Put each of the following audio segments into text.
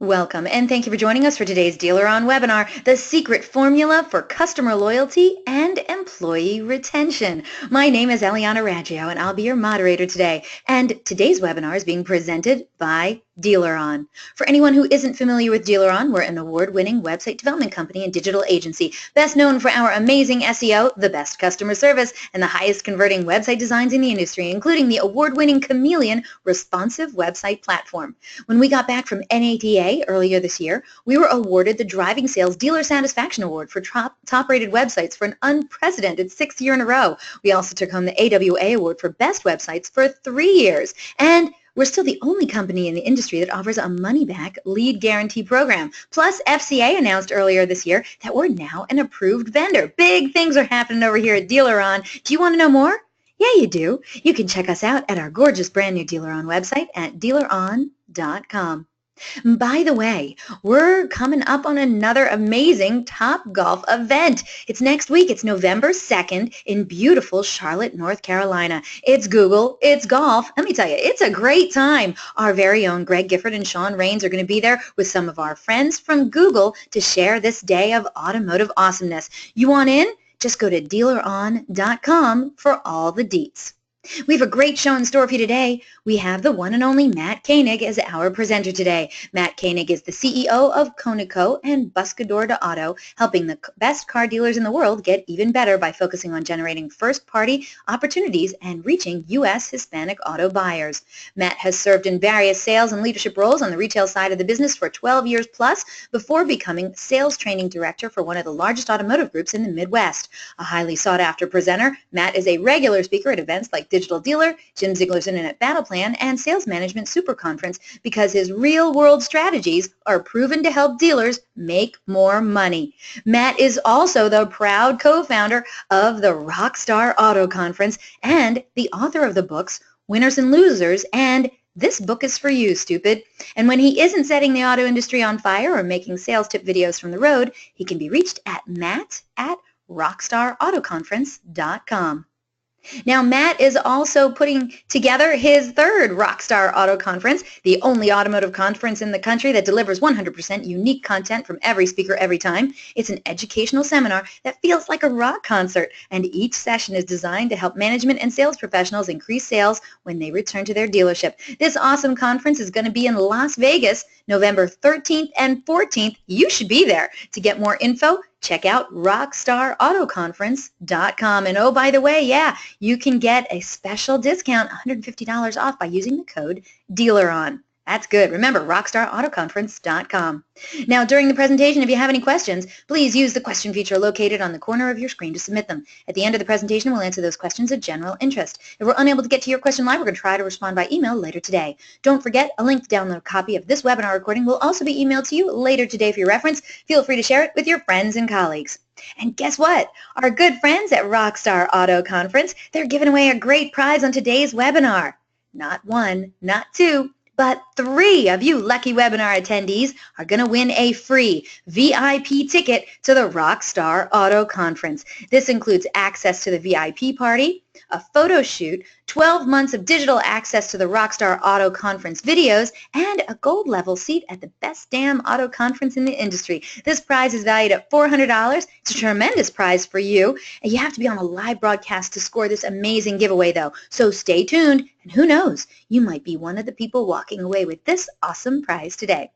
Welcome, and thank you for joining us for today's DealerOn webinar, The Secret Formula for Customer Loyalty and Employee Retention. My name is Eliana Raggio, and I'll be your moderator today. And today's webinar is being presented by DealerOn. For anyone who isn't familiar with DealerOn, we're an award-winning website development company and digital agency, best known for our amazing SEO, the best customer service, and the highest converting website designs in the industry, including the award-winning Chameleon responsive website platform. When we got back from NADA earlier this year, we were awarded the Driving Sales Dealer Satisfaction Award for top-rated websites for an unprecedented 6th year in a row. We also took home the AWA Award for Best Websites for 3 years. And we're still the only company in the industry that offers a money-back lead guarantee program. Plus, FCA announced earlier this year that we're now an approved vendor. Big things are happening over here at DealerOn. Do you want to know more? Yeah, you do. You can check us out at our gorgeous brand new DealerOn website at DealerOn.com. By the way, we're coming up on another amazing Topgolf event. It's next week. It's November 2nd in beautiful Charlotte, North Carolina. It's Google. It's golf. Let me tell you, it's a great time. Our very own Greg Gifford and Sean Rains are going to be there with some of our friends from Google to share this day of automotive awesomeness. You want in? Just go to DealerOn.com for all the deets. We have a great show in store for you today. We have the one and only Mat Koenig as our presenter today. Mat Koenig is the CEO of Koenig and Buscador de Auto, helping the best car dealers in the world get even better by focusing on generating first-party opportunities and reaching U.S. Hispanic auto buyers. Mat has served in various sales and leadership roles on the retail side of the business for 12 years plus before becoming sales training director for one of the largest automotive groups in the Midwest. A highly sought-after presenter, Mat is a regular speaker at events like Digital Dealer, Jim Ziegler's Internet Battle Plan, and Sales Management Super Conference because his real-world strategies are proven to help dealers make more money. Mat is also the proud co-founder of the Rockstar Auto Conference and the author of the books Winners and Losers and This Book is for You, Stupid. And when he isn't setting the auto industry on fire or making sales tip videos from the road, he can be reached at matt@rockstarautoconference.com. Now, Mat is also putting together his third Rockstar Auto Conference, the only automotive conference in the country that delivers 100% unique content from every speaker every time. It's an educational seminar that feels like a rock concert, and each session is designed to help management and sales professionals increase sales when they return to their dealership. This awesome conference is going to be in Las Vegas, November 13th and 14th. You should be there. To get more info, check out rockstarautoconference.com. And oh, by the way, yeah, you can get a special discount, $150 off by using the code DealerOn. That's good. Remember, rockstarautoconference.com. Now, during the presentation, if you have any questions, please use the question feature located on the corner of your screen to submit them. At the end of the presentation, we'll answer those questions of general interest. If we're unable to get to your question live, we're going to try to respond by email later today. Don't forget, a link to download a copy of this webinar recording will also be emailed to you later today for your reference. Feel free to share it with your friends and colleagues. And guess what? Our good friends at Rockstar Auto Conference, they're giving away a great prize on today's webinar. Not one, not two, but 3 of you lucky webinar attendees are going to win a free VIP ticket to the Rockstar Auto Conference. This includes access to the VIP party, a photo shoot, 12 months of digital access to the Rockstar Auto Conference videos, and a gold level seat at the best damn auto conference in the industry. This prize is valued at $400. It's a tremendous prize for you, and you have to be on a live broadcast to score this amazing giveaway, though. So stay tuned, and who knows, you might be one of the people walking away with this awesome prize today.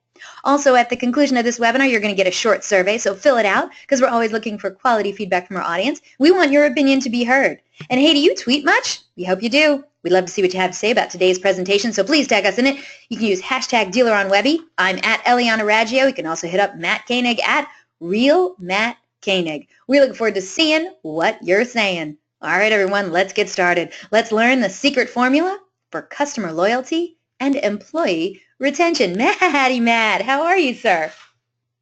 Also, at the conclusion of this webinar, you're going to get a short survey, so fill it out because we're always looking for quality feedback from our audience. We want your opinion to be heard. And hey, do you tweet much? We hope you do. We'd love to see what you have to say about today's presentation, so please tag us in it. You can use hashtag DealerOnWebby. I'm at Eliana Raggio. You can also hit up Mat Koenig at RealMattKoenig. We're looking forward to seeing what you're saying. All right, everyone, let's get started. Let's learn the secret formula for customer loyalty and employee retention. Matt, how are you, sir?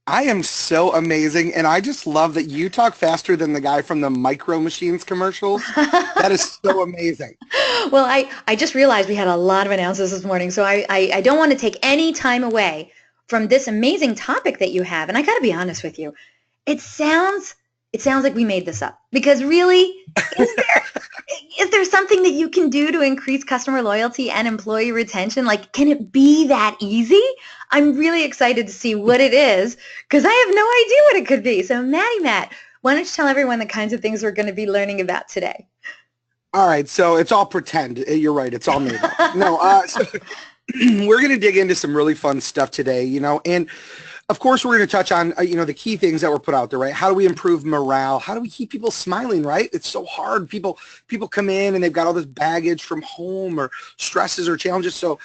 I am so amazing, and I just love that you talk faster than the guy from the Micro Machines commercials. That is so amazing. Well, I just realized we had a lot of announcements this morning, so I don't want to take any time away from this amazing topic that you have. And I got to be honest with you, it sounds like we made this up, because really, is there Is there something that you can do to increase customer loyalty and employee retention? Like, can it be that easy? I'm really excited to see what it is because I have no idea what it could be. So Matt, why don't you tell everyone the kinds of things we're going to be learning about today? All right, so it's all pretend. You're right, it's all made up. No, so we're going to dig into some really fun stuff today, and of course we're going to touch on, the key things that were put out there, right? How do we improve morale? How do we keep people smiling, right? It's so hard. People come in and they've got all this baggage from home or stresses or challenges, so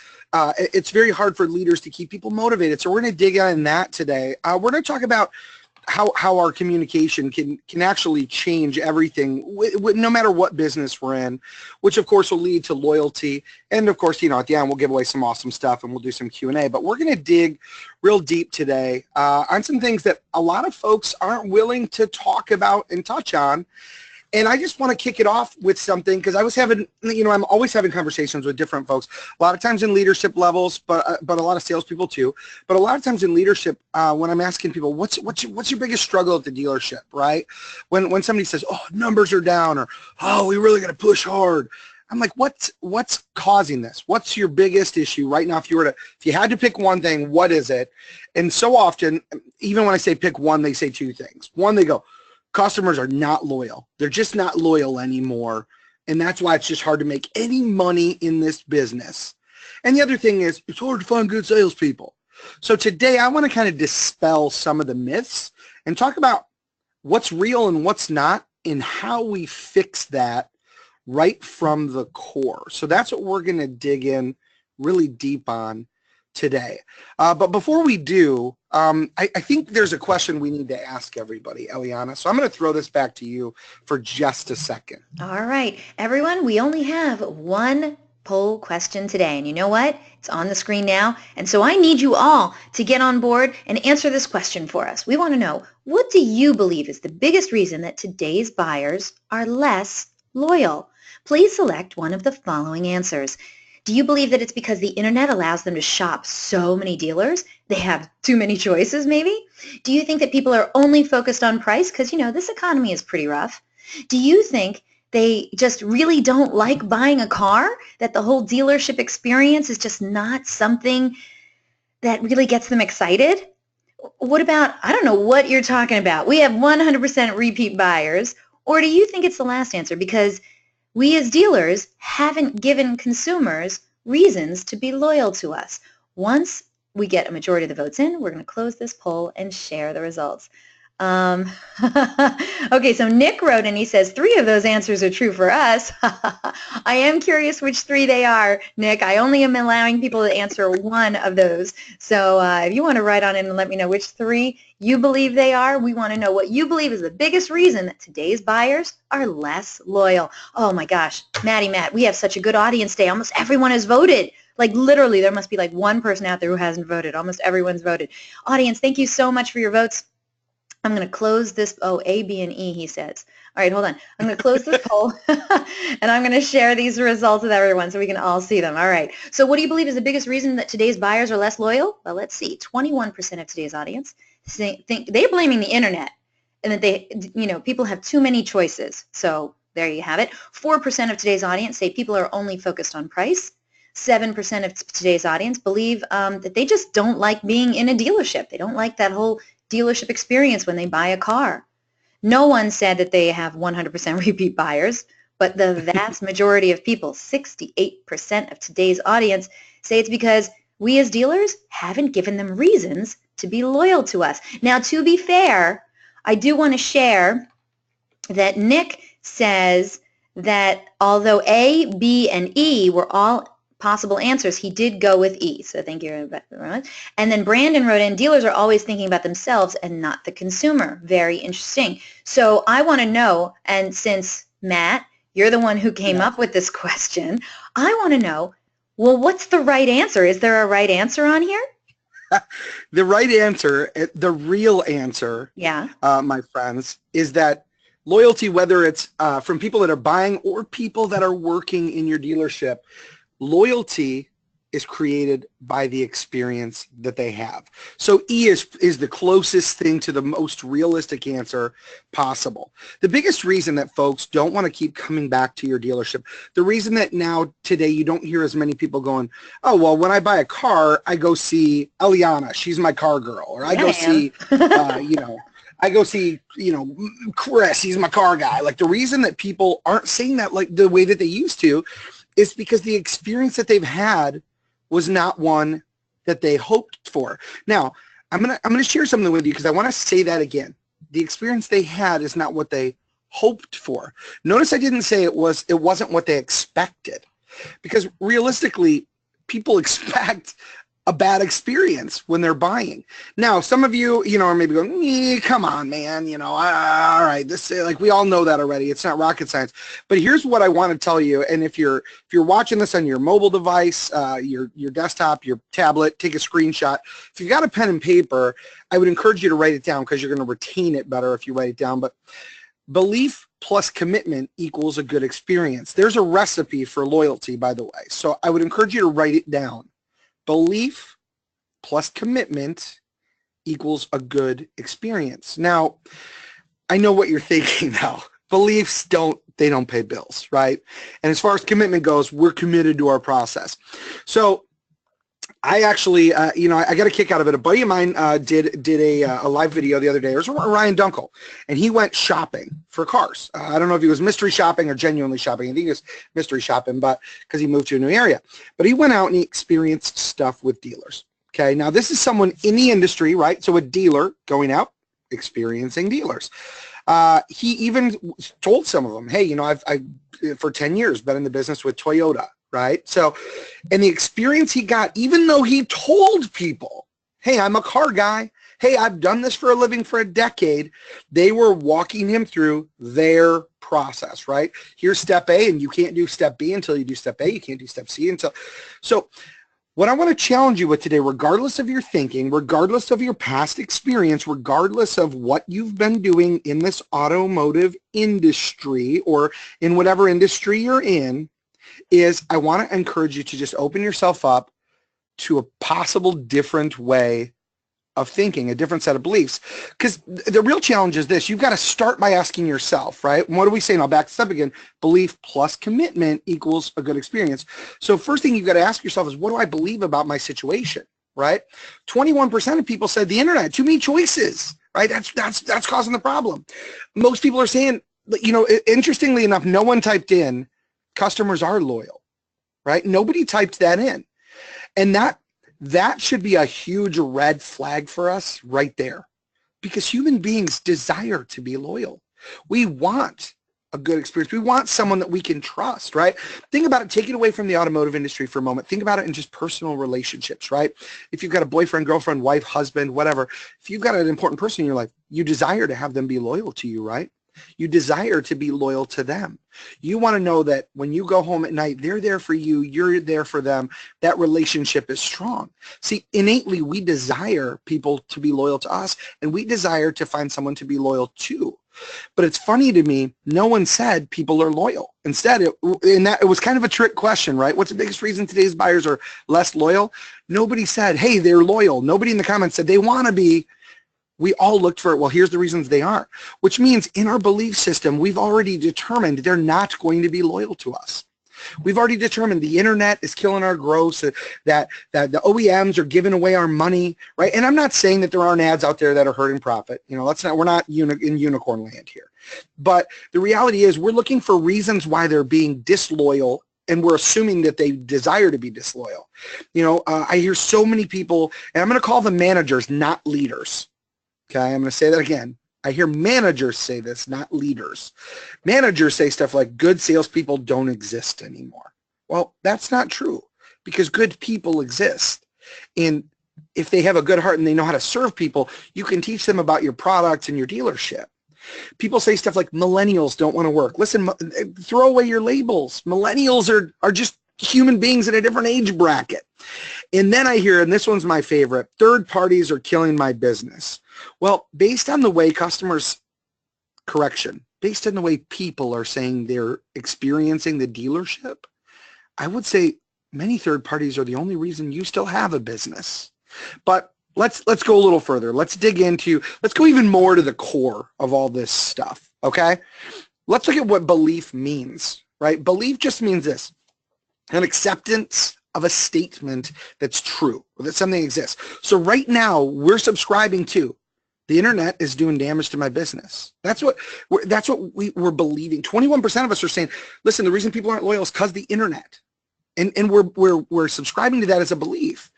it's very hard for leaders to keep people motivated. So we're going to dig on that today. We're going to talk about how our communication can actually change everything no matter what business we're in, which of course will lead to loyalty. And of course, at the end, we'll give away some awesome stuff and we'll do some Q&A, but we're going to dig real deep today on some things that a lot of folks aren't willing to talk about and touch on. And I just want to kick it off with something because I was having, I'm always having conversations with different folks, a lot of times in leadership levels, but a lot of salespeople too. But a lot of times in leadership, when I'm asking people, what's your biggest struggle at the dealership, right? When somebody says, oh, numbers are down, or oh, we really got to push hard. I'm like, what's causing this? What's your biggest issue right now? If you had to pick one thing, what is it? And so often, even when I say pick one, they say two things. One, they go, customers are not loyal. They're just not loyal anymore. And that's why it's just hard to make any money in this business. And the other thing is it's hard to find good salespeople. So today I want to kind of dispel some of the myths and talk about what's real and what's not and how we fix that right from the core. So that's what we're going to dig in really deep on today. But before we do, I think there's a question we need to ask everybody, Eliana. So I'm going to throw this back to you for just a second. All right, everyone, we only have one poll question today. And you know what? It's on the screen now. And so I need you all to get on board and answer this question for us. We want to know, what do you believe is the biggest reason that today's buyers are less loyal? Please select one of the following answers. Do you believe that it's because the internet allows them to shop so many dealers? They have too many choices, maybe? Do you think that people are only focused on price? Because, this economy is pretty rough. Do you think they just really don't like buying a car? That the whole dealership experience is just not something that really gets them excited? What about, I don't know what you're talking about. We have 100% repeat buyers. Or do you think it's the last answer? Because we as dealers haven't given consumers reasons to be loyal to us. Once we get a majority of the votes in, we're going to close this poll and share the results. Okay, so Nick wrote and he says 3 of those answers are true for us. I am curious which 3 they are, Nick. I only am allowing people to answer one of those. So if you want to write on in and let me know which 3 you believe they are, we want to know what you believe is the biggest reason that today's buyers are less loyal. Oh my gosh, Matt, we have such a good audience today. Almost everyone has voted. Like literally, there must be like one person out there who hasn't voted. Almost everyone's voted. Audience, thank you so much for your votes. I'm going to close this. Oh, A, B, and E, he says. All right, hold on. I'm going to close this poll, and I'm going to share these results with everyone so we can all see them. All right. So what do you believe is the biggest reason that today's buyers are less loyal? Well, let's see. 21% of today's audience think they're blaming the internet and that people have too many choices. So there you have it. 4% of today's audience say people are only focused on price. 7% of today's audience believe that they just don't like being in a dealership. They don't like that whole dealership experience when they buy a car. No one said that they have 100% repeat buyers, but the vast majority of people, 68% of today's audience, say it's because we as dealers haven't given them reasons to be loyal to us. Now, to be fair, I do want to share that Nick says that although A, B, and E were all possible answers, he did go with E. So thank you very much. And then Brandon wrote in, dealers are always thinking about themselves and not the consumer. Very interesting. So I want to know, and since Matt, you're the one who came up with this question, I want to know, well, what's the right answer? Is there a right answer on here? The right answer, the real answer, my friends, is that loyalty, whether it's from people that are buying or people that are working in your dealership, loyalty is created by the experience that they have. So E is the closest thing to the most realistic answer possible. The biggest reason that folks don't want to keep coming back to your dealership, the reason that now today you don't hear as many people going, oh, well, when I buy a car, I go see Eliana, she's my car girl, or I go see, I go see, Chris, he's my car guy. Like, the reason that people aren't saying that like the way that they used to is because the experience that they've had was not one that they hoped for. Now, I'm gonna share something with you because I want to say that again. The experience they had is not what they hoped for. Notice I didn't say it wasn't what they expected, because realistically, people expect a bad experience when they're buying. Now, some of you, are maybe going, come on, man, all right, this, like, we all know that already. It's not rocket science. But here's what I want to tell you. And if you're watching this on your mobile device, your desktop, your tablet, take a screenshot. If you've got a pen and paper, I would encourage you to write it down, because you're going to retain it better if you write it down. But belief plus commitment equals a good experience. There's a recipe for loyalty, by the way. So I would encourage you to write it down. Belief plus commitment equals a good experience. Now, I know what you're thinking now. Beliefs don't pay bills, right? And as far as commitment goes, we're committed to our process. So I actually, I got a kick out of it. A buddy of mine did a live video the other day. It was Ryan Dunkel, and he went shopping for cars. I don't know if he was mystery shopping or genuinely shopping. I think he was mystery shopping, but because he moved to a new area. But he went out and he experienced stuff with dealers. Okay, now this is someone in the industry, right? So a dealer going out, experiencing dealers. He even told some of them, hey, I've for 10 years been in the business with Toyota. Right? So, and the experience he got, even though he told people, hey, I'm a car guy, hey, I've done this for a living for a decade, they were walking him through their process, right? Here's step A, and you can't do step B until you do step A. You can't do step C until. So what I want to challenge you with today, regardless of your thinking, regardless of your past experience, regardless of what you've been doing in this automotive industry or in whatever industry you're in, is I want to encourage you to just open yourself up to a possible different way of thinking, a different set of beliefs. Because the real challenge is this: you've got to start by asking yourself, right? And what do we say? And I'll back this up again. Belief plus commitment equals a good experience. So first thing you've got to ask yourself is, what do I believe about my situation, right? 21% of people said the internet, too many choices, right? That's causing the problem. Most people are saying, interestingly enough, no one typed in, customers are loyal, right? Nobody typed that in. And that should be a huge red flag for us right there, because human beings desire to be loyal. We want a good experience. We want someone that we can trust, right? Think about it. Take it away from the automotive industry for a moment. Think about it in just personal relationships, right? If you've got a boyfriend, girlfriend, wife, husband, whatever, if you've got an important person in your life, you desire to have them be loyal to you, right? You desire to be loyal to them. You want to know that when you go home at night, they're there for you, you're there for them. That relationship is strong. See, innately, we desire people to be loyal to us, and we desire to find someone to be loyal to. But it's funny to me, no one said people are loyal. Instead, it was kind of a trick question, right? What's the biggest reason today's buyers are less loyal? Nobody said, hey, they're loyal. Nobody in the comments said they want to be. We all looked for it. Well, here's the reasons they aren't, which means in our belief system, we've already determined they're not going to be loyal to us. We've already determined the internet is killing our growth, that the OEMs are giving away our money, right? And I'm not saying that there aren't ads out there that are hurting profit. We're not in unicorn land here. But the reality is we're looking for reasons why they're being disloyal, and we're assuming that they desire to be disloyal. I hear so many people, and I'm going to call them managers, not leaders. Okay, I'm going to say that again. I hear managers say this, not leaders. Managers say stuff like good salespeople don't exist anymore. Well, that's not true, because good people exist. And if they have a good heart and they know how to serve people, you can teach them about your products and your dealership. People say stuff like millennials don't want to work. Listen, throw away your labels. Millennials are just human beings in a different age bracket. And then I hear, and this one's my favorite, third parties are killing my business. Well, based on the way based on the way people are saying they're experiencing the dealership, I would say many third parties are the only reason you still have a business. But let's go a little further. Let's go even more to the core of all this stuff, okay? Let's look at what belief means, right? Belief just means this: an acceptance of a statement that's true, or that something exists. So right now, we're subscribing to the internet is doing damage to my business. That's what we're believing. 21% of us are saying, listen, the reason people aren't loyal is because the internet. And we're subscribing to that as a belief.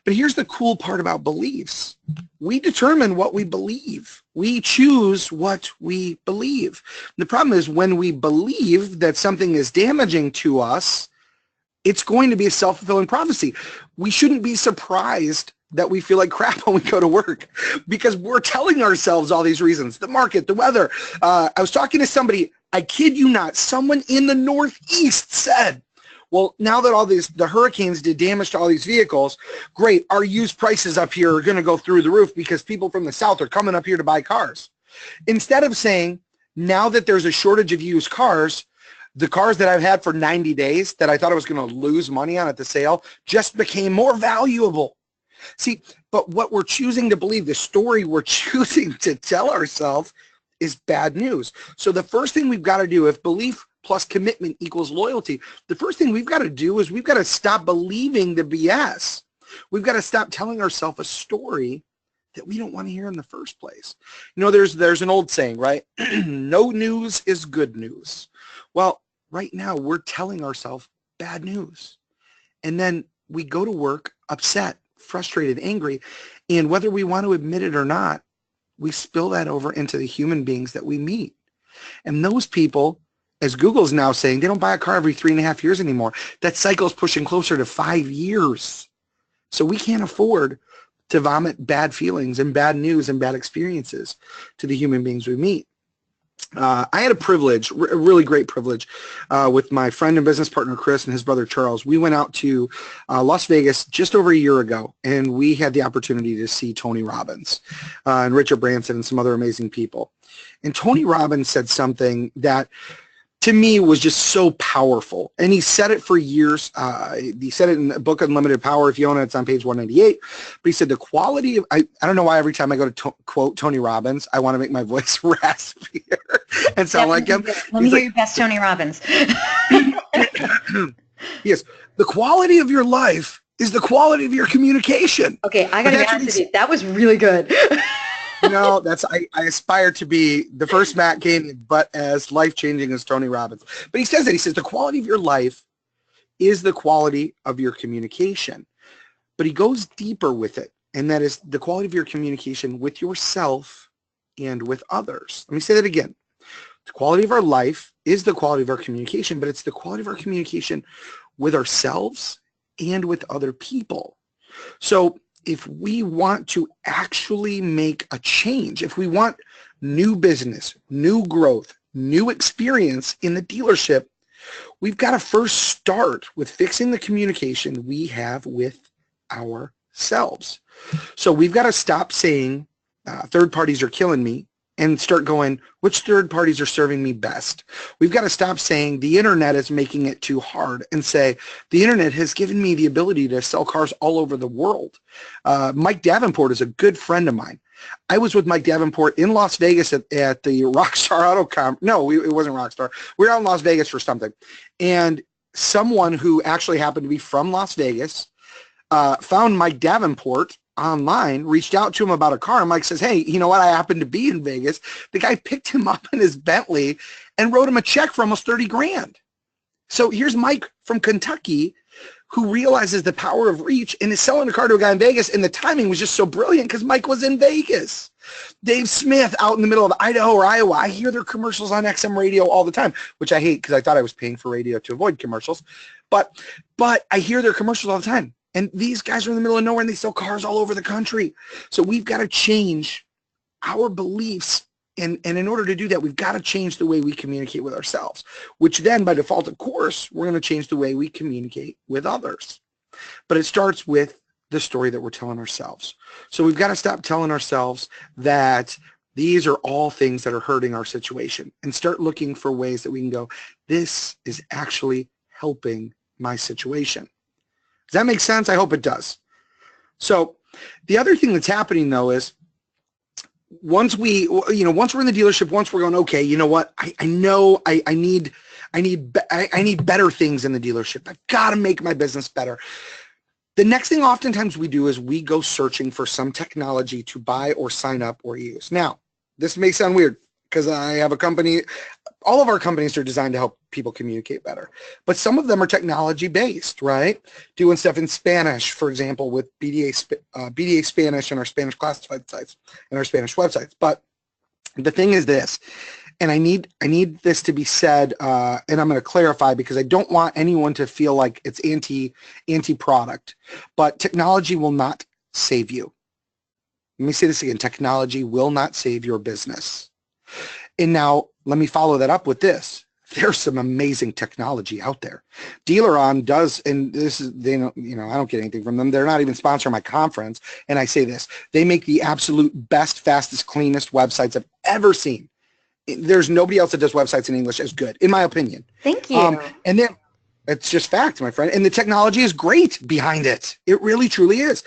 But here's the cool part about beliefs. We determine what we believe. We choose what we believe. The problem is when we believe that something is damaging to us, it's going to be a self-fulfilling prophecy. We shouldn't be surprised that we feel like crap when we go to work because we're telling ourselves all these reasons: the market, the weather. I was talking to somebody, I kid you not, someone in the Northeast said, well, now that the hurricanes did damage to all these vehicles, great, our used prices up here are going to go through the roof because people from the South are coming up here to buy cars. Instead of saying, now that there's a shortage of used cars, the cars that I've had for 90 days that I thought I was going to lose money on at the sale just became more valuable. See, but what we're choosing to believe, the story we're choosing to tell ourselves, is bad news. So the first thing we've got to do, if belief plus commitment equals loyalty, the first thing we've got to do is we've got to stop believing the BS. We've got to stop telling ourselves a story that we don't want to hear in the first place. You know, there's an old saying, right? No news is good news. Well, right now we're telling ourselves bad news. And then we go to work upset, frustrated, angry, and whether we want to admit it or not, we spill that over into the human beings that we meet. And those people, as Google's now saying, they don't buy a car every 3.5 years anymore. That cycle is pushing closer to 5 years. So we can't afford to vomit bad feelings and bad news and bad experiences to the human beings we meet. I had a privilege, a really great privilege, with my friend and business partner Chris and his brother Charles. We went out to Las Vegas just over a year ago, and we had the opportunity to see Tony Robbins and Richard Branson and some other amazing people. And Tony Robbins said something that to me was just so powerful. And he said it for years. He said it in the book Unlimited Power. If you own it, it's on page 198. But he said the quality of, I don't know why every time I go to quote Tony Robbins, I want to make my voice raspier and sound like him. Let me hear your best Tony Robbins. Yes. The quality of your life is the quality of your communication. Okay, I got to be honest with you. That was really good. No, I aspire to be the first Mat Koenig, but as life-changing as Tony Robbins. But he says the quality of your life is the quality of your communication. But he goes deeper with it, and that is the quality of your communication with yourself and with others. Let me say that again. The quality of our life is the quality of our communication, but it's the quality of our communication with ourselves and with other people. So if we want to actually make a change, if we want new business, new growth, new experience in the dealership, we've got to first start with fixing the communication we have with ourselves. So we've got to stop saying third parties are killing me and start going, which third parties are serving me best? We've got to stop saying the internet is making it too hard and say the internet has given me the ability to sell cars all over the world. Mike Davenport is a good friend of mine. I was with Mike Davenport in Las Vegas at the Rockstar Auto Conference. No, it wasn't Rockstar. We were out in Las Vegas for something. And someone who actually happened to be from Las Vegas found Mike Davenport online, reached out to him about a car, and Mike says, hey, you know what, I happened to be in Vegas. The guy picked him up in his Bentley and wrote him a check for almost 30 grand. So here's Mike from Kentucky who realizes the power of reach and is selling a car to a guy in Vegas, and the timing was just so brilliant because Mike was in Vegas. Dave Smith out in the middle of Idaho or Iowa, I hear their commercials on XM radio all the time, which I hate because I thought I was paying for radio to avoid commercials, but I hear their commercials all the time. And these guys are in the middle of nowhere and they sell cars all over the country. So we've got to change our beliefs. And in order to do that, we've got to change the way we communicate with ourselves, which then by default, of course, we're going to change the way we communicate with others. But it starts with the story that we're telling ourselves. So we've got to stop telling ourselves that these are all things that are hurting our situation and start looking for ways that we can go, this is actually helping my situation. Does that make sense? I hope it does. So the other thing that's happening though is once we're in the dealership, once we're going, okay, you know what? I know I need better things in the dealership. I've got to make my business better. The next thing oftentimes we do is we go searching for some technology to buy or sign up or use. Now, this may sound weird because I have a company. All of our companies are designed to help people communicate better, but some of them are technology based, right? Doing stuff in Spanish, for example, with BDA Spanish and our Spanish classified sites and our Spanish websites. But the thing is this, and I need this to be said, and I'm going to clarify because I don't want anyone to feel like it's anti-product, but technology will not save you. Let me say this again, technology will not save your business. And now let me follow that up with this. There's some amazing technology out there. DealerOn does, and this is, I don't get anything from them. They're not even sponsoring my conference. And I say this, they make the absolute best, fastest, cleanest websites I've ever seen. There's nobody else that does websites in English as good, in my opinion. Thank you. And then it's just fact, my friend. And the technology is great behind it. It really, truly is.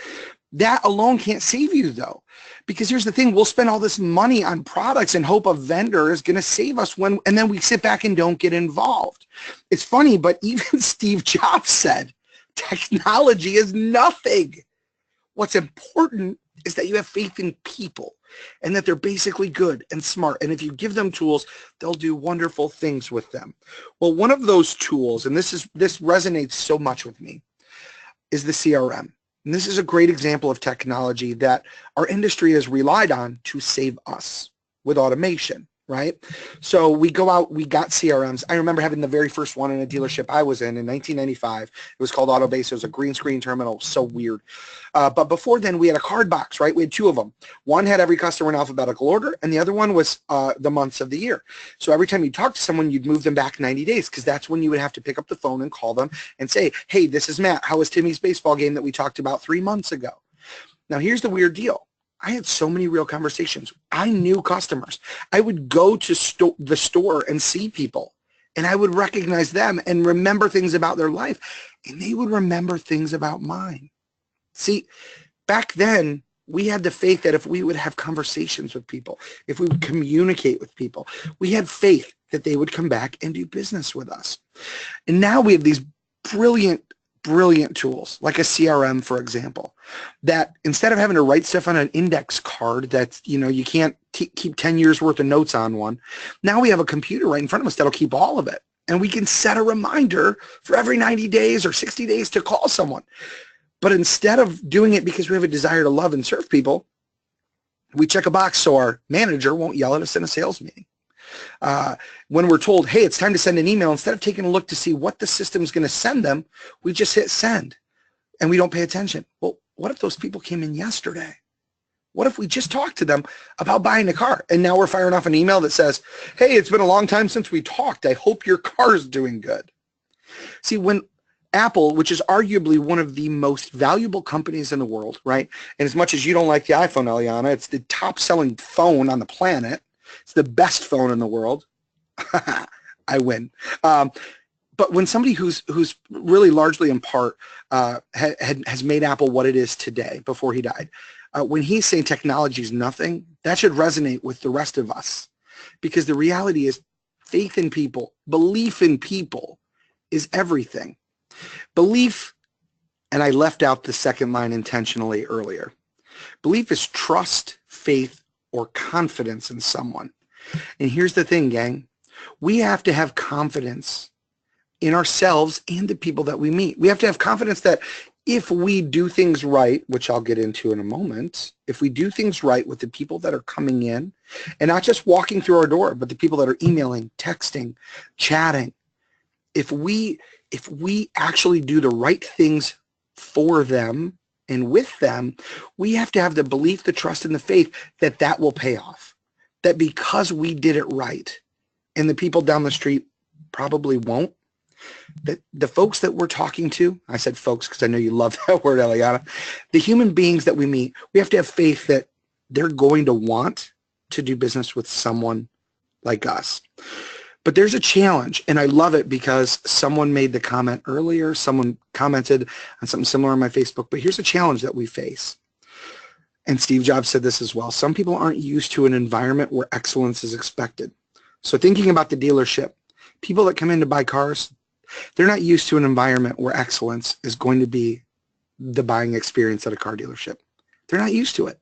That alone can't save you though. Because here's the thing, we'll spend all this money on products and hope a vendor is going to save us and then we sit back and don't get involved. It's funny, but even Steve Jobs said, technology is nothing. What's important is that you have faith in people and that they're basically good and smart. And if you give them tools, they'll do wonderful things with them. Well, one of those tools, and this resonates so much with me, is the CRM. And this is a great example of technology that our industry has relied on to save us with automation, right? So we go out, we got CRMs. I remember having the very first one in a dealership I was in 1995. It was called AutoBase. It was a green screen terminal. So weird. But before then, we had a card box, right? We had two of them. One had every customer in alphabetical order, and the other one was the months of the year. So every time you talk to someone, you'd move them back 90 days because that's when you would have to pick up the phone and call them and say, hey, this is Matt. How was Timmy's baseball game that we talked about 3 months ago? Now, here's the weird deal. I had so many real conversations. I knew customers. I would go to the store and see people, and I would recognize them and remember things about their life, and they would remember things about mine. See, back then, we had the faith that if we would have conversations with people, if we would communicate with people, we had faith that they would come back and do business with us. And now we have these brilliant tools like a CRM, for example, that instead of having to write stuff on an index card that, you can't keep 10 years worth of notes on one, now we have a computer right in front of us that'll keep all of it. And we can set a reminder for every 90 days or 60 days to call someone. But instead of doing it because we have a desire to love and serve people, we check a box so our manager won't yell at us in a sales meeting. When we're told, hey, it's time to send an email, instead of taking a look to see what the system's going to send them, we just hit send and we don't pay attention. Well, what if those people came in yesterday? What if we just talked to them about buying a car and now we're firing off an email that says, hey, it's been a long time since we talked. I hope your car is doing good. See, when Apple, which is arguably one of the most valuable companies in the world, right? And as much as you don't like the iPhone, Eliana, it's the top selling phone on the planet. It's the best phone in the world. I win. But when somebody who's really largely in part has made Apple what it is today before he died, when he's saying technology is nothing, that should resonate with the rest of us. Because the reality is faith in people, belief in people is everything. Belief, and I left out the second line intentionally earlier. Belief is trust, faith, or confidence in someone. And here's the thing, gang. We have to have confidence in ourselves and the people that we meet. We have to have confidence that if we do things right, which I'll get into in a moment, if we do things right with the people that are coming in, and not just walking through our door, but the people that are emailing, texting, chatting, if we actually do the right things for them and with them, we have to have the belief, the trust, and the faith that that will pay off. That because we did it right, and the people down the street probably won't, that the folks that we're talking to, I said folks because I know you love that word, Eliana, the human beings that we meet, we have to have faith that they're going to want to do business with someone like us. But there's a challenge, and I love it because someone made the comment earlier, someone commented on something similar on my Facebook, but here's a challenge that we face. And Steve Jobs said this as well. Some people aren't used to an environment where excellence is expected. So thinking about the dealership, people that come in to buy cars, they're not used to an environment where excellence is going to be the buying experience at a car dealership. They're not used to it.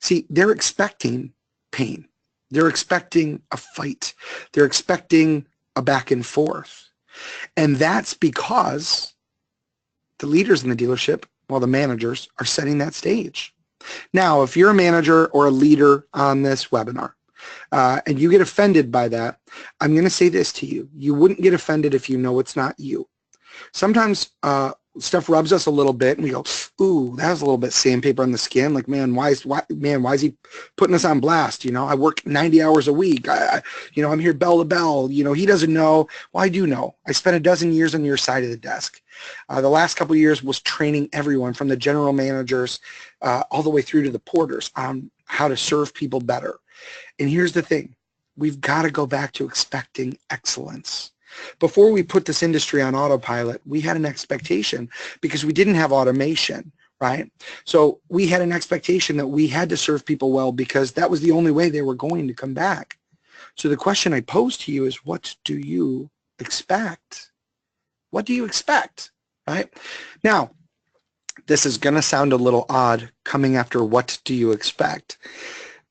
See, they're expecting pain. They're expecting a fight. They're expecting a back and forth. And that's because the leaders in the dealership, well, the managers, are setting that stage. Now, if you're a manager or a leader on this webinar, and you get offended by that, I'm going to say this to you. You wouldn't get offended if you know it's not you. Sometimes stuff rubs us a little bit, and we go, ooh, that was a little bit sandpaper on the skin. Like, man, why is he putting us on blast? You know, I work 90 hours a week. I'm here bell to bell. You know, he doesn't know. Well, I do know. I spent 12 years on your side of the desk. The last couple of years was training everyone from the general managers all the way through to the porters on how to serve people better. And here's the thing. We've got to go back to expecting excellence. Before we put this industry on autopilot, we had an expectation because we didn't have automation, right? So we had an expectation that we had to serve people well because that was the only way they were going to come back. So the question I pose to you is, what do you expect? What do you expect, right? Now, this is going to sound a little odd coming after what do you expect,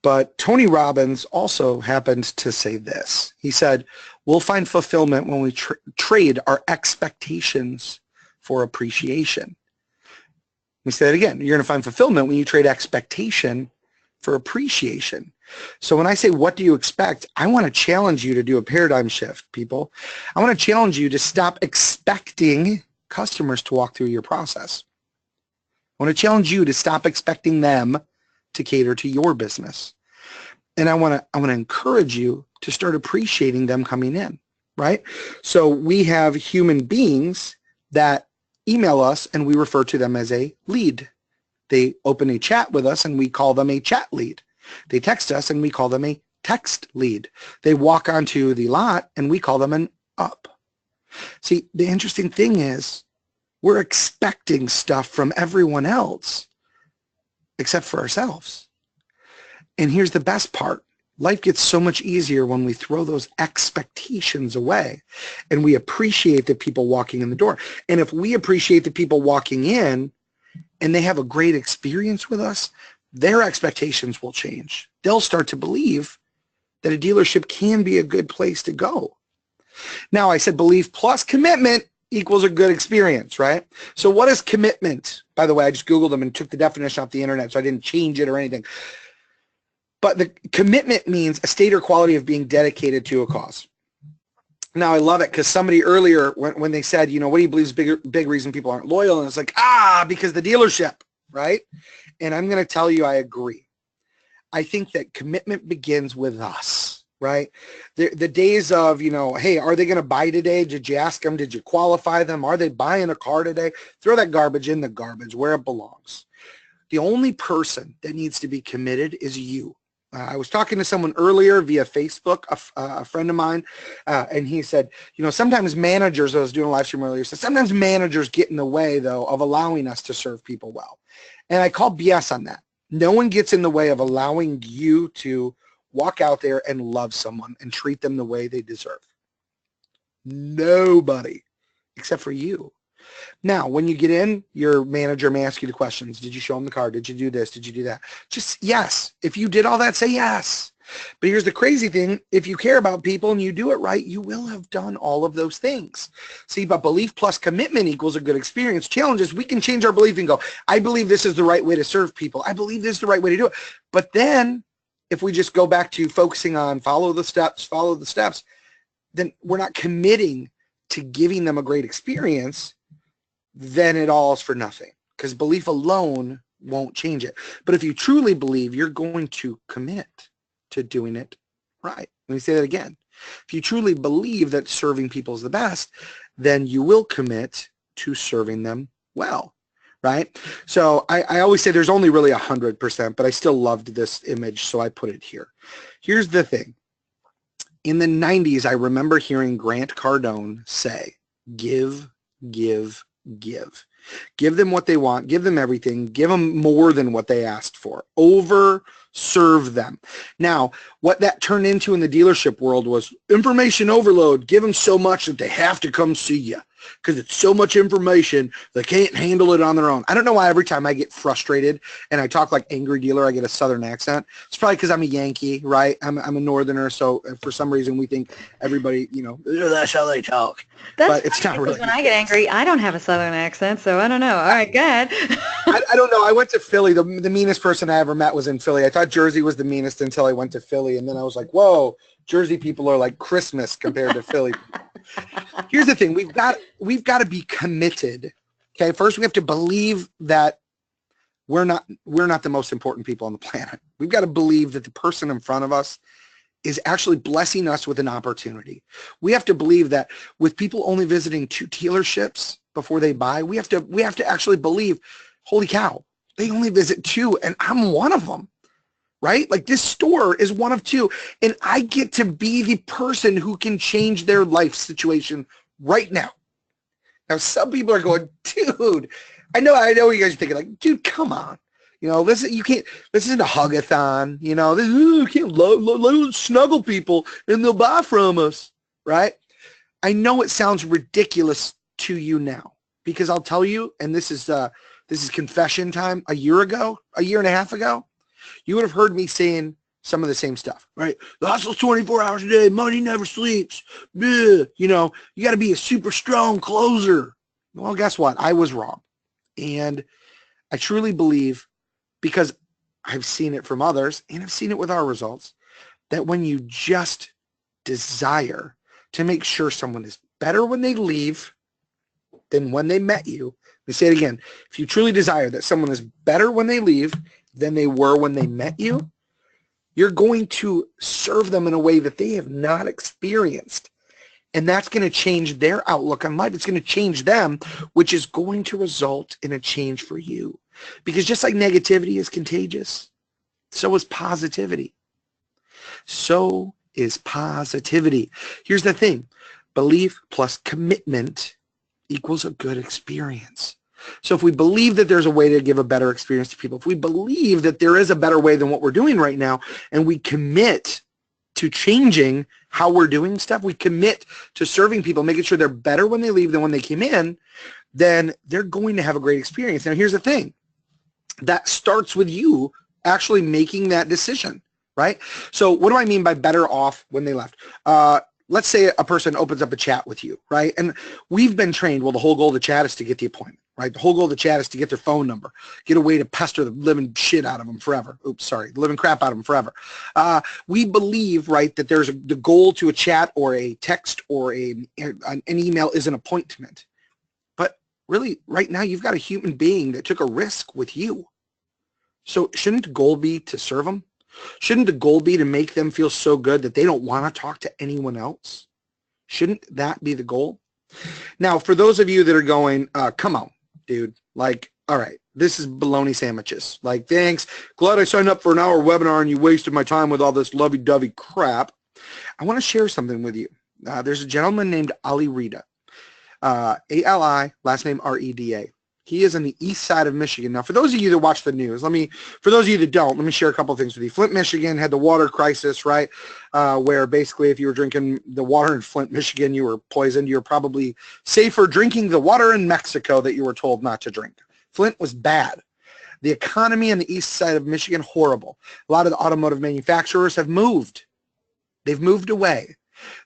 but Tony Robbins also happened to say this. He said, we'll find fulfillment when we trade our expectations for appreciation. Let me say that again. You're going to find fulfillment when you trade expectation for appreciation. So when I say, what do you expect? I want to challenge you to do a paradigm shift, people. I want to challenge you to stop expecting customers to walk through your process. I want to challenge you to stop expecting them to cater to your business. And I want to encourage you to start appreciating them coming in, right? So we have human beings that email us and we refer to them as a lead. They open a chat with us and we call them a chat lead. They text us and we call them a text lead. They walk onto the lot and we call them an up. See, the interesting thing is we're expecting stuff from everyone else except for ourselves. And here's the best part. Life gets so much easier when we throw those expectations away and we appreciate the people walking in the door. And if we appreciate the people walking in and they have a great experience with us, their expectations will change. They'll start to believe that a dealership can be a good place to go. Now, I said belief plus commitment equals a good experience, right? So what is commitment? By the way, I just Googled them and took the definition off the internet, so I didn't change it or anything. But the commitment means a state or quality of being dedicated to a cause. Now, I love it because somebody earlier, when they said, you know, what do you believe is big reason people aren't loyal? And it's like, because the dealership, right? And I'm going to tell you, I agree. I think that commitment begins with us, right? The days of, you know, hey, are they going to buy today? Did you ask them? Did you qualify them? Are they buying a car today? Throw that garbage in the garbage where it belongs. The only person that needs to be committed is you. I was talking to someone earlier via Facebook, a friend of mine, and he said, you know, sometimes managers, I was doing a live stream earlier, said sometimes managers get in the way, though, of allowing us to serve people well. And I call BS on that. No one gets in the way of allowing you to walk out there and love someone and treat them the way they deserve. Nobody, except for you. Now, when you get in, your manager may ask you the questions. Did you show them the car? Did you do this? Did you do that? Just yes. If you did all that, say yes. But here's the crazy thing. If you care about people and you do it right, you will have done all of those things. See, but belief plus commitment equals a good experience. Challenge is we can change our belief and go, I believe this is the right way to serve people. I believe this is the right way to do it. But then if we just go back to focusing on follow the steps, then we're not committing to giving them a great experience. Then it all is for nothing because belief alone won't change it. But if you truly believe, you're going to commit to doing it right. Let me say that again. If you truly believe that serving people is the best, then you will commit to serving them well, right? So I always say there's only really 100%, but I still loved this image, so I put it here. Here's the thing. In the 90s, I remember hearing Grant Cardone say, give, give, give. Give them what they want. Give them everything. Give them more than what they asked for. Serve them. Now, what that turned into in the dealership world was information overload. Give them so much that they have to come see you because it's so much information they can't handle it on their own. I don't know why every time I get frustrated and I talk like angry dealer, I get a southern accent. It's probably because I'm a Yankee, right? I'm a northerner, so for some reason we think everybody, that's how they talk. But it's not really. When I get angry, I don't have a southern accent, so I don't know. All right, go ahead. I don't know. I went to Philly. The meanest person I ever met was in Philly. I thought Jersey was the meanest until I went to Philly, and then I was like, whoa, Jersey people are like Christmas compared to Philly people. Here's the thing. We've got to be committed. Okay, first we have to believe that we're not the most important people on the planet. We've got to believe that the person in front of us is actually blessing us with an opportunity. We have to believe that with people only visiting 2 dealerships before they buy, we have to actually believe, holy cow, they only visit 2 and I'm one of them, right? Like this store is one of 2 and I get to be the person who can change their life situation right now. Now, some people are going, dude, I know what you guys are thinking, like, dude, come on. This isn't a hug-a-thon, you can't snuggle people and they'll buy from us, right? I know it sounds ridiculous to you now because I'll tell you, and this is confession time, a year and a half ago, you would have heard me saying some of the same stuff, right? The hustle's 24 hours a day, money never sleeps, bleh. You got to be a super strong closer. Well, guess what? I was wrong. And I truly believe, because I've seen it from others and I've seen it with our results, that when you just desire to make sure someone is better when they leave than when they met you, let me say it again, if you truly desire that someone is better when they leave than they were when they met you, you're going to serve them in a way that they have not experienced. And that's going to change their outlook on life. It's going to change them, which is going to result in a change for you. Because just like negativity is contagious, so is positivity. So is positivity. Here's the thing. Belief plus commitment equals a good experience. So if we believe that there's a way to give a better experience to people, if we believe that there is a better way than what we're doing right now, and we commit to changing how we're doing stuff, we commit to serving people, making sure they're better when they leave than when they came in, then they're going to have a great experience. Now, here's the thing. That starts with you actually making that decision, right? So what do I mean by better off when they left? Let's say a person opens up a chat with you, right? And we've been trained, well, the whole goal of the chat is to get the appointment, right? The whole goal of the chat is to get their phone number, get a way to pester the living shit out of them forever. Oops, sorry, the living crap out of them forever. We believe, right, that the goal to a chat or a text or an email is an appointment. But really, right now, you've got a human being that took a risk with you. So shouldn't the goal be to serve them? Shouldn't the goal be to make them feel so good that they don't want to talk to anyone else? Shouldn't that be the goal? Now, for those of you that are going, come on, dude, like, all right, this is bologna sandwiches. Like, thanks. Glad I signed up for an hour webinar and you wasted my time with all this lovey-dovey crap. I want to share something with you. There's a gentleman named Ali Reda, A-L-I, last name R-E-D-A. He is on the east side of Michigan. Now, for those of you that watch the news, for those of you that don't, let me share a couple of things with you. Flint, Michigan had the water crisis, right, where basically if you were drinking the water in Flint, Michigan, you were poisoned. You're probably safer drinking the water in Mexico that you were told not to drink. Flint was bad. The economy on the east side of Michigan, horrible. A lot of the automotive manufacturers have moved. They've moved away.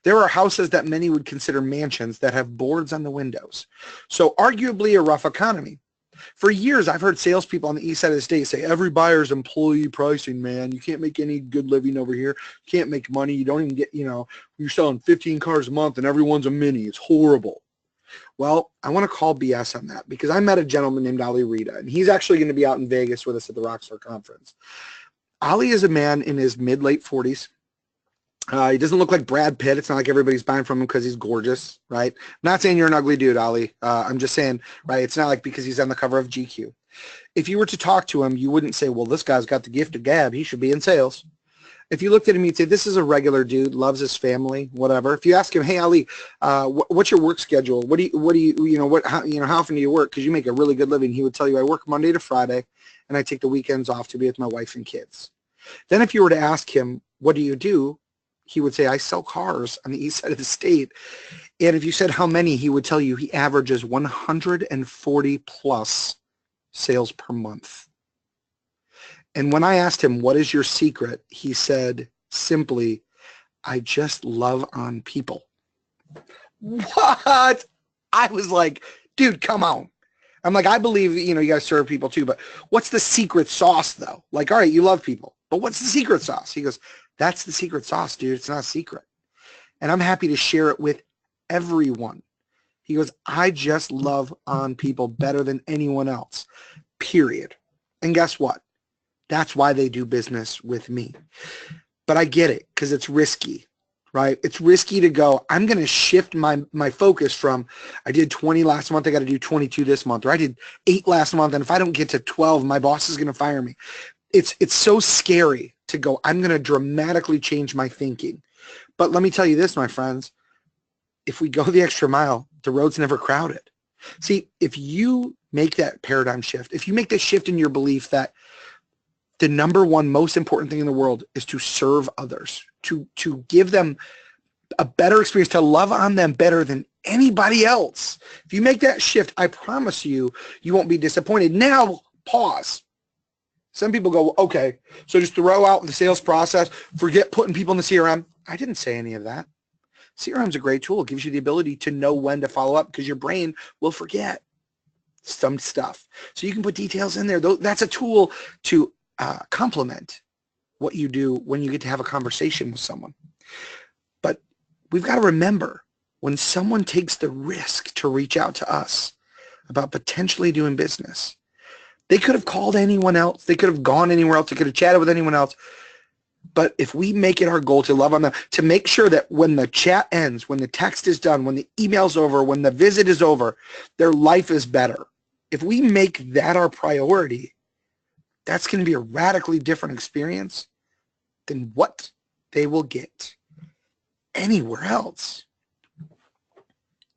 There are houses that many would consider mansions that have boards on the windows. So arguably a rough economy. For years, I've heard salespeople on the east side of the state say, every buyer's employee pricing, man. You can't make any good living over here. You can't make money. You don't even get, you're selling 15 cars a month and everyone's a mini. It's horrible. Well, I want to call BS on that because I met a gentleman named Ali Reda, and he's actually going to be out in Vegas with us at the Rockstar Conference. Ali is a man in his mid-late 40s. He doesn't look like Brad Pitt. It's not like everybody's buying from him because he's gorgeous, right? I'm not saying you're an ugly dude, Ali. I'm just saying, right, it's not like because he's on the cover of GQ. If you were to talk to him, you wouldn't say, well, this guy's got the gift of gab. He should be in sales. If you looked at him, you'd say, this is a regular dude, loves his family, whatever. If you ask him, hey, Ali, what's your work schedule? How often do you work? Because you make a really good living. He would tell you, I work Monday to Friday, and I take the weekends off to be with my wife and kids. Then if you were to ask him, what do you do? He would say, I sell cars on the east side of the state. And if you said how many, he would tell you he averages 140 plus sales per month. And when I asked him, what is your secret? He said simply, I just love on people. What? I was like, dude, come on. I'm like, I believe, you got to serve people too, but what's the secret sauce though? Like, all right, you love people, but what's the secret sauce? He goes, that's the secret sauce, dude. It's not a secret. And I'm happy to share it with everyone. He goes, I just love on people better than anyone else, period. And guess what? That's why they do business with me. But I get it because it's risky, right? It's risky to go, I'm going to shift my focus from, I did 20 last month, I got to do 22 this month, or I did 8 last month, and if I don't get to 12, my boss is going to fire me. It's so scary to go, I'm going to dramatically change my thinking. But let me tell you this, my friends, if we go the extra mile, the road's never crowded. See, if you make that paradigm shift, if you make that shift in your belief that the number one most important thing in the world is to serve others, to give them a better experience, to love on them better than anybody else. If you make that shift, I promise you, you won't be disappointed. Now, pause. Some people go, okay, so just throw out the sales process, forget putting people in the CRM. I didn't say any of that. CRM is a great tool. It gives you the ability to know when to follow up because your brain will forget some stuff. So you can put details in there. That's a tool to complement what you do when you get to have a conversation with someone. But we've got to remember, when someone takes the risk to reach out to us about potentially doing business, they could have called anyone else. They could have gone anywhere else. They could have chatted with anyone else. But if we make it our goal to love on them, to make sure that when the chat ends, when the text is done, when the email's over, when the visit is over, their life is better. If we make that our priority, that's going to be a radically different experience than what they will get anywhere else.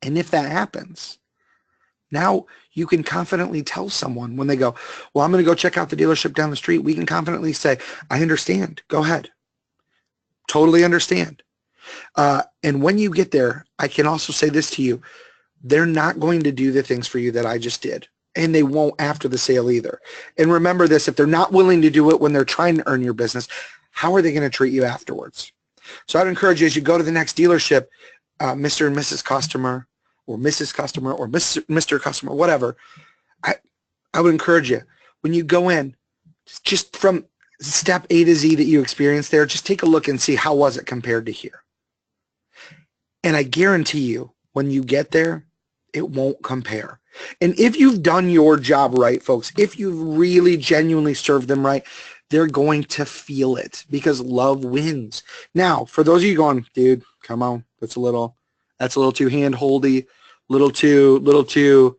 And if that happens, now you can confidently tell someone when they go, well, I'm going to go check out the dealership down the street. We can confidently say, I understand. Go ahead. Totally understand. And when you get there, I can also say this to you. They're not going to do the things for you that I just did. And they won't after the sale either. And remember this, if they're not willing to do it when they're trying to earn your business, how are they going to treat you afterwards? So I'd encourage you, as you go to the next dealership, Mr. and Mrs. Customer, or Mrs. Customer, or Mr. Customer, whatever, I would encourage you, when you go in, just from step A to Z that you experienced there, just take a look and see how was it compared to here. And I guarantee you, when you get there, it won't compare. And if you've done your job right, folks, if you've really genuinely served them right, they're going to feel it because love wins. Now, for those of you going, dude, come on, that's a little too hand-holdy, little too,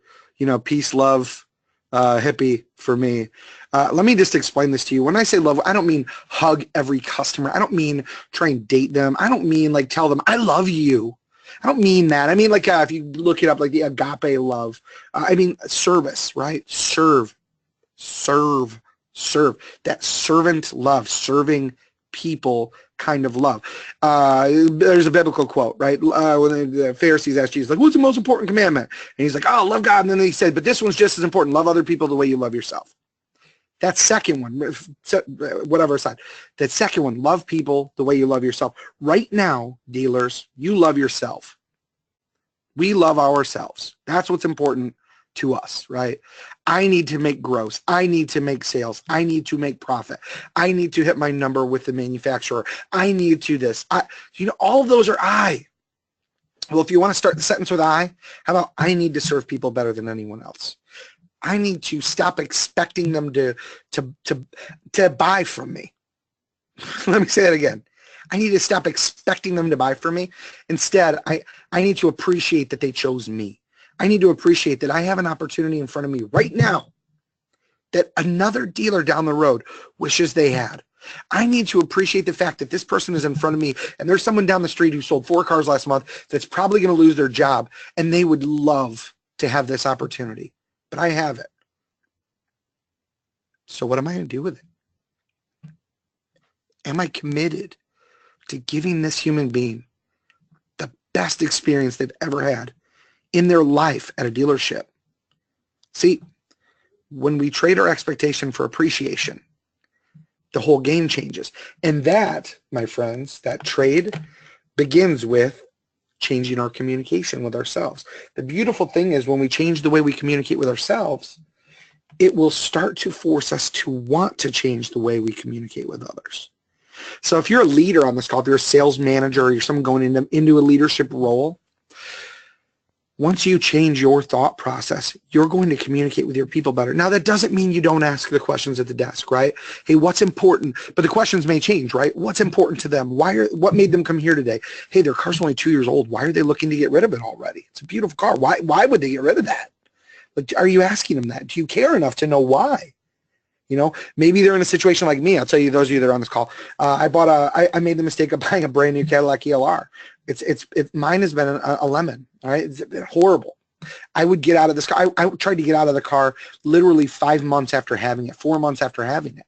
peace, love, hippie for me. Let me just explain this to you. When I say love, I don't mean hug every customer. I don't mean try and date them. I don't mean like tell them, I love you. I don't mean that. I mean like if you look it up, like the agape love. I mean service, right? Serve. That servant love, serving people kind of love. There's a biblical quote, right? When the Pharisees asked Jesus, like, what's the most important commandment? And he's like, oh, love God. And then he said, but this one's just as important. Love other people the way you love yourself. That second one, whatever aside, that second one, love people the way you love yourself. Right now, dealers, you love yourself. We love ourselves. That's what's important to us, right? I need to make gross. I need to make sales. I need to make profit. I need to hit my number with the manufacturer. I need to this. All of those are I. Well, if you want to start the sentence with I, how about I need to serve people better than anyone else? I need to stop expecting them to buy from me. Let me say that again. I need to stop expecting them to buy from me. Instead, I need to appreciate that they chose me. I need to appreciate that I have an opportunity in front of me right now that another dealer down the road wishes they had. I need to appreciate the fact that this person is in front of me and there's someone down the street who sold 4 cars last month that's probably going to lose their job, and they would love to have this opportunity, but I have it. So what am I going to do with it? Am I committed to giving this human being the best experience they've ever had in their life at a dealership? See, when we trade our expectation for appreciation, the whole game changes. And that, my friends, that trade begins with changing our communication with ourselves. The beautiful thing is when we change the way we communicate with ourselves, it will start to force us to want to change the way we communicate with others. So if you're a leader on this call, if you're a sales manager or you're someone going into a leadership role, once you change your thought process, you're going to communicate with your people better. Now, that doesn't mean you don't ask the questions at the desk, right? Hey, what's important? But the questions may change, right? What's important to them? What made them come here today? Hey, their car's only 2 years old. Why are they looking to get rid of it already? It's a beautiful car. Why would they get rid of that? Like, are you asking them that? Do you care enough to know why? You know, maybe they're in a situation like me. I'll tell you, those of you that are on this call, I made the mistake of buying a brand new Cadillac ELR. Mine has been a lemon. All right, it's been horrible. I would get out of this car. I tried to get out of the car literally 5 months after having it, 4 months after having it.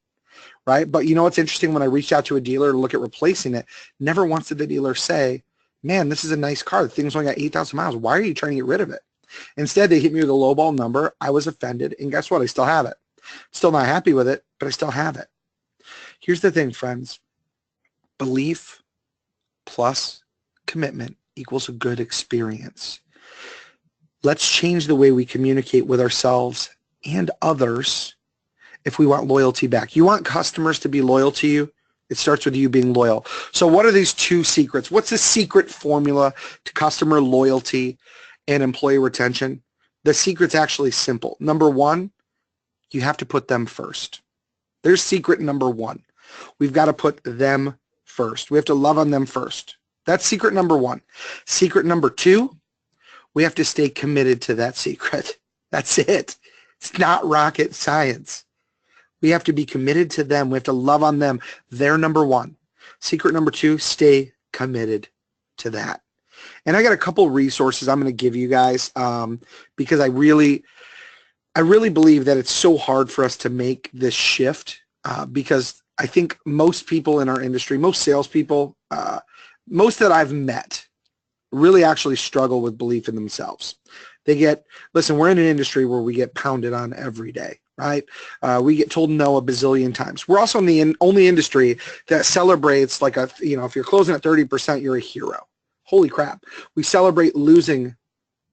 Right, but you know what's interesting? When I reached out to a dealer to look at replacing it, never once did the dealer say, "Man, this is a nice car. The thing's only got 8,000 miles. Why are you trying to get rid of it?" Instead, they hit me with a lowball number. I was offended, and guess what? I still have it. Still not happy with it, but I still have it. Here's the thing, friends. Belief plus commitment equals a good experience. Let's change the way we communicate with ourselves and others if we want loyalty back. You want customers to be loyal to you? It starts with you being loyal. So what are these 2 secrets? What's the secret formula to customer loyalty and employee retention? The secret's actually simple. Number 1, you have to put them first. There's secret number 1. We've got to put them first. We have to love on them first. That's secret number 1. Secret number 2, we have to stay committed to that secret. That's it. It's not rocket science. We have to be committed to them. We have to love on them. They're number 1. Secret number 2, stay committed to that. And I got a couple resources I'm going to give you guys because I really believe that it's so hard for us to make this shift because I think most people in our industry, most salespeople, most that I've met really actually struggle with belief in themselves. Listen, we're in an industry where we get pounded on every day, right? We get told no a bazillion times. We're also in the only industry that celebrates if you're closing at 30%, you're a hero. Holy crap. We celebrate losing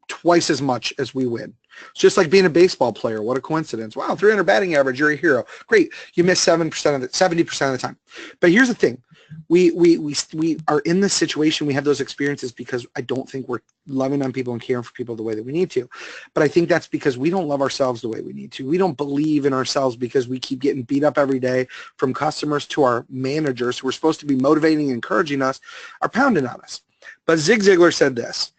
twice as much as we win. It's just like being a baseball player. What a coincidence. Wow, 300 batting average, you're a hero. Great. You miss 70% of the time. But here's the thing. We are in this situation. We have those experiences because I don't think we're loving on people and caring for people the way that we need to. But I think that's because we don't love ourselves the way we need to. We don't believe in ourselves because we keep getting beat up every day from customers to our managers who are supposed to be motivating and encouraging us are pounding on us. But Zig Ziglar said this.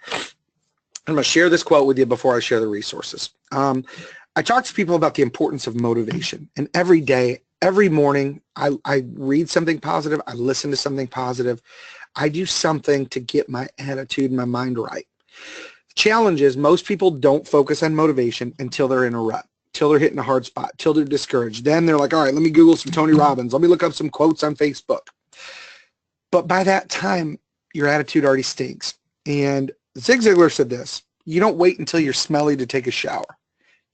I'm going to share this quote with you before I share the resources. I talk to people about the importance of motivation. And every day, every morning, I read something positive. I listen to something positive. I do something to get my attitude and my mind right. The challenge is most people don't focus on motivation until they're in a rut, till they're hitting a hard spot, till they're discouraged. Then they're like, all right, let me Google some Tony Robbins. Let me look up some quotes on Facebook. But by that time, your attitude already stinks. And Zig Ziglar said this, you don't wait until you're smelly to take a shower.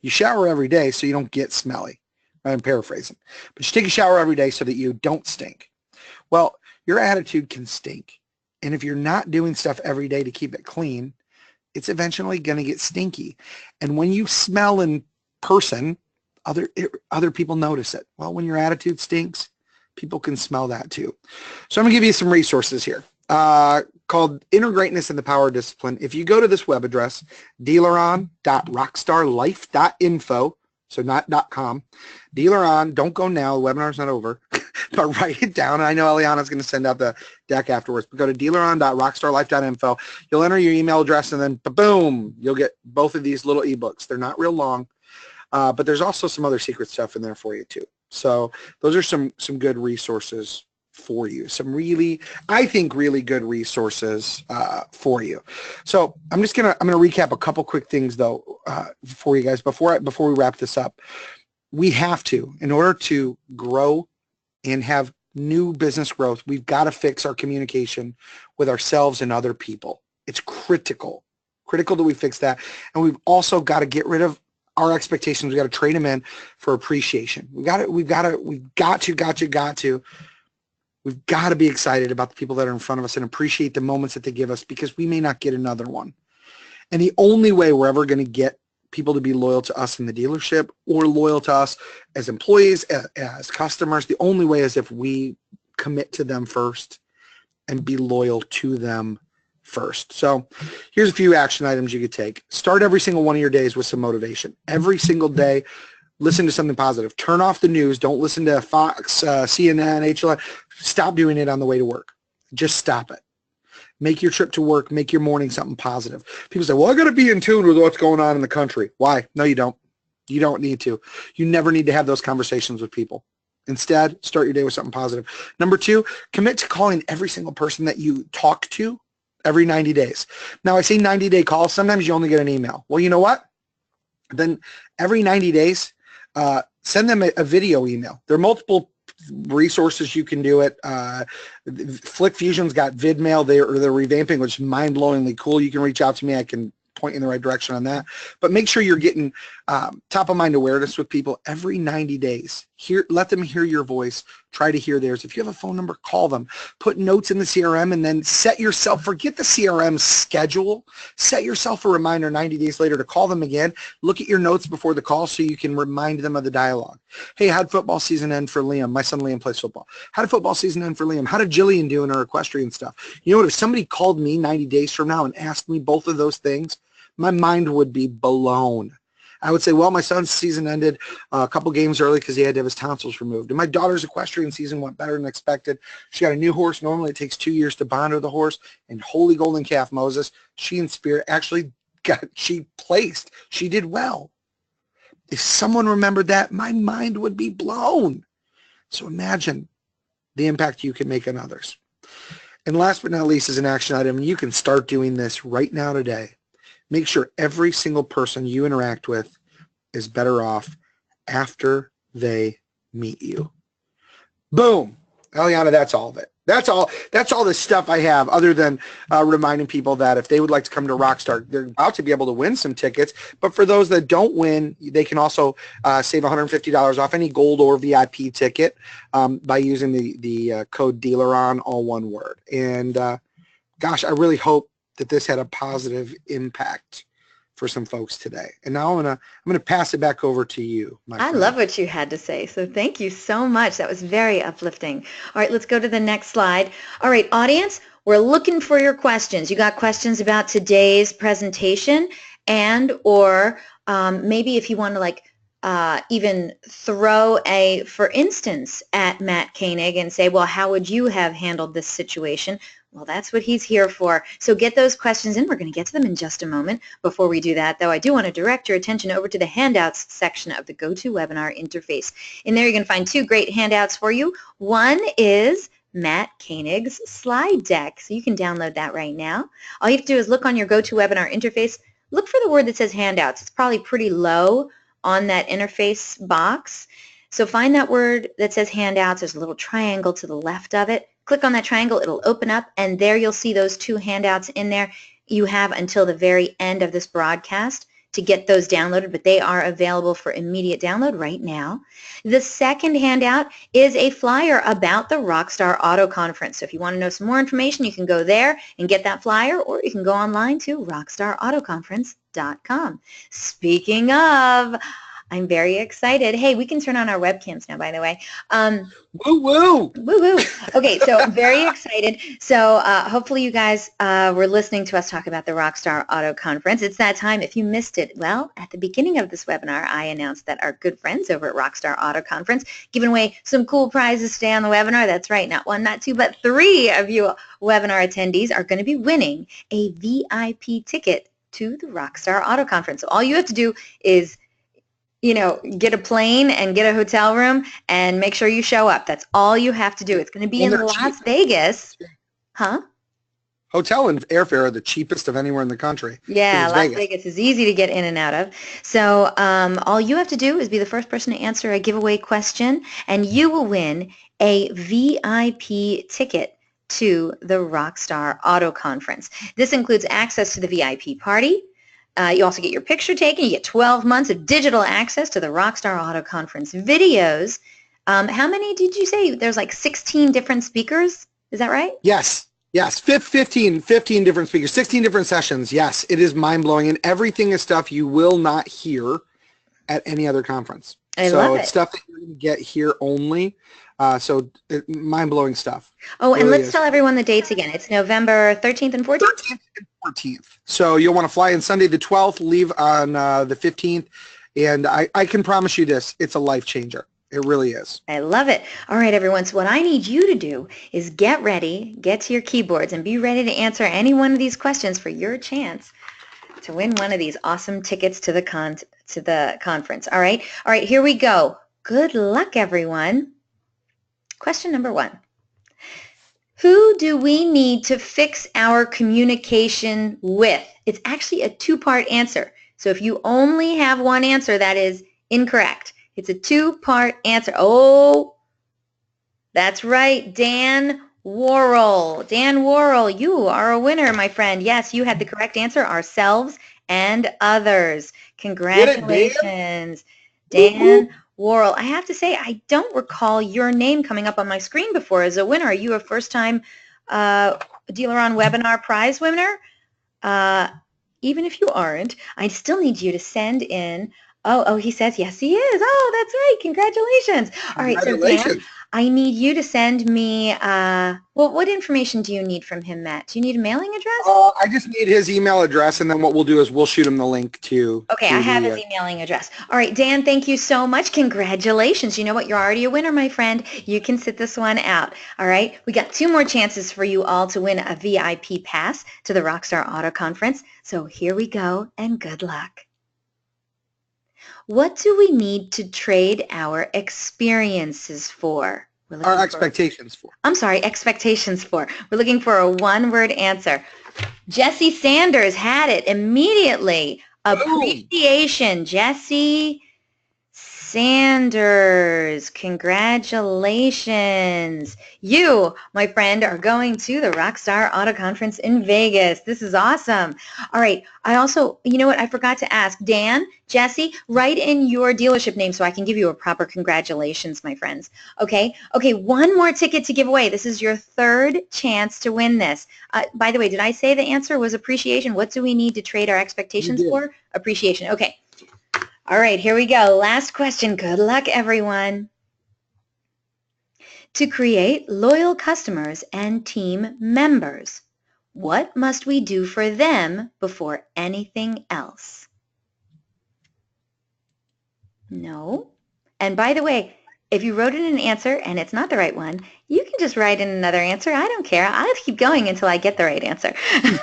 You shower every day so you don't get smelly. I'm paraphrasing. But you take a shower every day so that you don't stink. Well, your attitude can stink. And if you're not doing stuff every day to keep it clean, it's eventually going to get stinky. And when you smell in person, other people notice it. Well, when your attitude stinks, people can smell that too. So I'm going to give you some resources here. Called Inner Greatness and the Power of Discipline. If you go to this web address, dealeron.rockstarlife.info, so not .com, DealerOn, don't go now, the webinar's not over, but write it down. I know Eliana's going to send out the deck afterwards, but go to dealeron.rockstarlife.info. You'll enter your email address and then boom, you'll get both of these little ebooks. They're not real long, but there's also some other secret stuff in there for you too. So those are some good resources for you. Some really, I think, really good resources for you. So I'm gonna recap a couple quick things though for you guys before we wrap this up. We have to, in order to grow and have new business growth, we've got to fix our communication with ourselves and other people. It's critical that we fix that. And we've also got to get rid of our expectations. We've got to trade them in for appreciation. We've got to be excited about the people that are in front of us and appreciate the moments that they give us, because we may not get another one. And the only way we're ever going to get people to be loyal to us in the dealership or loyal to us as employees, as customers, the only way is if we commit to them first and be loyal to them first. So here's a few action items you could take. Start every single one of your days with some motivation. Every single day, listen to something positive. Turn off the news. Don't listen to Fox, CNN, HLN. Stop doing it on the way to work. Just stop it. Make your trip to work, make your morning something positive. People say, well, I got to be in tune with what's going on in the country. Why? No, you don't. You don't need to. You never need to have those conversations with people. Instead, start your day with something positive. Number 2, commit to calling every single person that you talk to every 90 days. Now, I say 90-day calls. Sometimes you only get an email. Well, you know what? Then every 90 days, send them a video email. There are multiple resources you can do it. Flick Fusion's got VidMail. They're revamping, which is mind-blowingly cool. You can reach out to me. I can point you in the right direction on that. But make sure you're getting top-of-mind awareness with people every 90 days. Let them hear your voice. Try to hear theirs. If you have a phone number, call them. Put notes in the CRM, and then forget the CRM schedule. Set yourself a reminder 90 days later to call them again. Look at your notes before the call so you can remind them of the dialogue. Hey, how'd football season end for Liam? My son Liam plays football. How did football season end for Liam? How did Jillian do in her equestrian stuff? You know what? If somebody called me 90 days from now and asked me both of those things, my mind would be blown. I would say, well, my son's season ended a couple games early because he had to have his tonsils removed. And my daughter's equestrian season went better than expected. She got a new horse. Normally it takes 2 years to bond with the horse. And holy golden calf Moses, she and Spirit actually she placed. She did well. If someone remembered that, my mind would be blown. So imagine the impact you can make on others. And last but not least is an action item. You can start doing this right now today. Make sure every single person you interact with is better off after they meet you. Boom. Eliana, that's all of it. That's all the stuff I have, other than reminding people that if they would like to come to Rockstar, they're about to be able to win some tickets. But for those that don't win, they can also save $150 off any gold or VIP ticket by using the code DealerOn, all one word. And gosh, I really hope that this had a positive impact for some folks today. And now I'm gonna pass it back over to you, my friend. I love what you had to say. So thank you so much. That was very uplifting. All right, let's go to the next slide. All right, audience, we're looking for your questions. You got questions about today's presentation, and or maybe if you want to even throw for instance, at Mat Koenig and say, well, how would you have handled this situation? Well, that's what he's here for. So get those questions in. We're going to get to them in just a moment. Before we do that, though, I do want to direct your attention over to the handouts section of the GoToWebinar interface. In there, you're going to find 2 great handouts for you. One is Mat Koenig's slide deck. So you can download that right now. All you have to do is look on your GoToWebinar interface. Look for the word that says handouts. It's probably pretty low on that interface box. So find that word that says handouts. There's a little triangle to the left of it. Click on that triangle, it'll open up, and there you'll see those 2 handouts in there. You have until the very end of this broadcast to get those downloaded, but they are available for immediate download right now. The second handout is a flyer about the Rockstar Auto Conference. So if you want to know some more information, you can go there and get that flyer, or you can go online to rockstarautoconference.com. Speaking of, I'm very excited. Hey, we can turn on our webcams now, by the way. Woo woo! Woo woo! Okay, so very excited. So hopefully you guys were listening to us talk about the Rockstar Auto Conference. It's that time. If you missed it, well, at the beginning of this webinar, I announced that our good friends over at Rockstar Auto Conference giving away some cool prizes today on the webinar. That's right, not 1, not 2, but 3 of you webinar attendees are going to be winning a VIP ticket to the Rockstar Auto Conference. So all you have to do is get a plane and get a hotel room and make sure you show up. That's all you have to do. It's going to be And in they're cheap. Las Vegas. Huh? Hotel and airfare are the cheapest of anywhere in the country. Yeah, It's Las Vegas. Vegas is easy to get in and out of. So all you have to do is be the first person to answer a giveaway question, and you will win a VIP ticket to the Rockstar Auto Conference. This includes access to the VIP party. You also get your picture taken. You get 12 months of digital access to the Rockstar Auto Conference videos. How many did you say? There's like 16 different speakers. Is that right? Yes. 15 different speakers, 16 different sessions. Yes, it is mind-blowing, and everything is stuff you will not hear at any other conference. I so love it's it. stuff that you can get here only. Mind-blowing stuff. Oh, and Really let's is. tell everyone the dates again. It's November 13th and 14th? 13th and 14th. So you'll want to fly in Sunday the 12th, leave on the 15th, and I can promise you this, it's a life changer. It really is. I love it. All right, everyone. So what I need you to do is get ready, get to your keyboards, and be ready to answer any one of these questions for your chance to win one of these awesome tickets to the conference. All right. All right, here we go. Good luck, everyone. Question number 1. Who do we need to fix our communication with? It's actually a 2-part answer. So if you only have one answer, that is incorrect. It's a 2-part answer. Oh, that's right, Dan Worrell. Dan Worrell, you are a winner, my friend. Yes, you had the correct answer, ourselves and others. Congratulations, Dan Worrell. I have to say, I don't recall your name coming up on my screen before as a winner. Are you a first-time DealerOn webinar prize winner? Even if you aren't, I still need you to send in. Oh, he says yes, he is. Oh, that's right. Congratulations. All right, so Dan, I need you to send me, well, what information do you need from him, Matt? Do you need a mailing address? I just need his email address, and then what we'll do is we'll shoot him the link to. Okay, I have his emailing address. All right, Dan, thank you so much. Congratulations. You know what? You're already a winner, my friend. You can sit this one out. All right, we got 2 more chances for you all to win a VIP pass to the Rockstar Auto Conference. So here we go, and good luck. What do we need to trade our experiences for? Our expectations for. I'm sorry, expectations for. We're looking for a 1-word answer. Jesse Sanders had it immediately. Appreciation, Jesse Sanders. Congratulations. You, my friend, are going to the Rockstar Auto Conference in Vegas. This is awesome. All right. I also, you know what? I forgot to ask. Dan, Jesse, write in your dealership name so I can give you a proper congratulations, my friends. Okay? Okay, 1 more ticket to give away. This is your 3rd chance to win this. By the way, did I say the answer was appreciation? What do we need to trade our expectations for? Appreciation. Okay. All right, here we go. Last question. Good luck, everyone. To create loyal customers and team members, what must we do for them before anything else? No. And by the way, if you wrote in an answer and it's not the right one, you can just write in another answer. I don't care. I'll keep going until I get the right answer. Love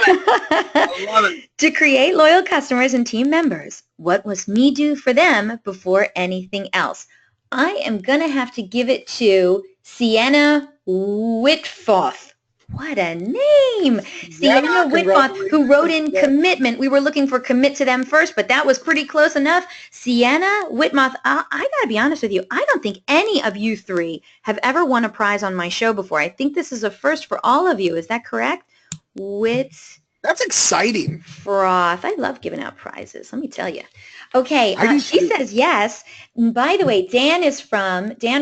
it. I love it. To create loyal customers and team members, what must me do for them before anything else? I am going to have to give it to Sienna Whitfoth. What a name! Sienna Whitfoth, who wrote in commitment. We were looking for commit to them first, but that was pretty close enough. Sienna Whitfoth, I got to be honest with you. I don't think any of you 3 have ever won a prize on my show before. I think this is a first for all of you. Is that correct? That's exciting. Froth. I love giving out prizes, let me tell you. Okay, she says yes. And by the way, Dan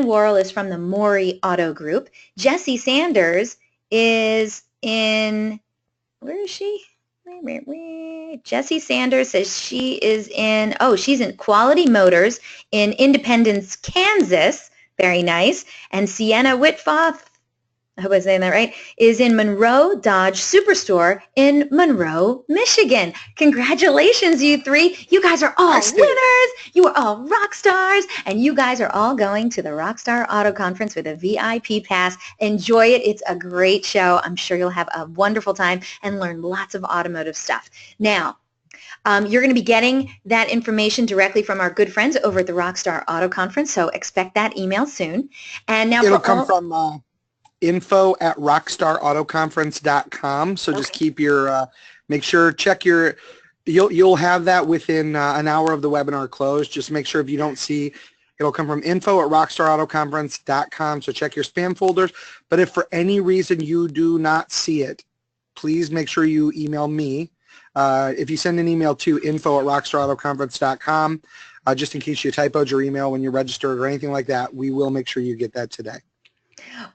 Worrell is from the Maury Auto Group. Jesse Sanders is in, where is she? Jesse Sanders says she is in, she's in Quality Motors in Independence, Kansas. Very nice. And Sienna Whitfoth, I hope I'm saying that right, is in Monroe Dodge Superstore in Monroe, Michigan. Congratulations, you 3. You guys are all winners. You are all rock stars. And you guys are all going to the Rockstar Auto Conference with a VIP pass. Enjoy it. It's a great show. I'm sure you'll have a wonderful time and learn lots of automotive stuff. Now, You're going to be getting that information directly from our good friends over at the Rockstar Auto Conference, so expect that email soon. And now It'll come from info@rockstarautoconference.com. So just keep your, make sure, check your, you'll have that within an hour of the webinar close. Just make sure if you don't see, it'll come from info@rockstarautoconference.com. So check your spam folders. But if for any reason you do not see it, please make sure you email me. If you send an email to info@rockstarautoconference.com, just in case you typoed your email when you registered or anything like that, we will make sure you get that today.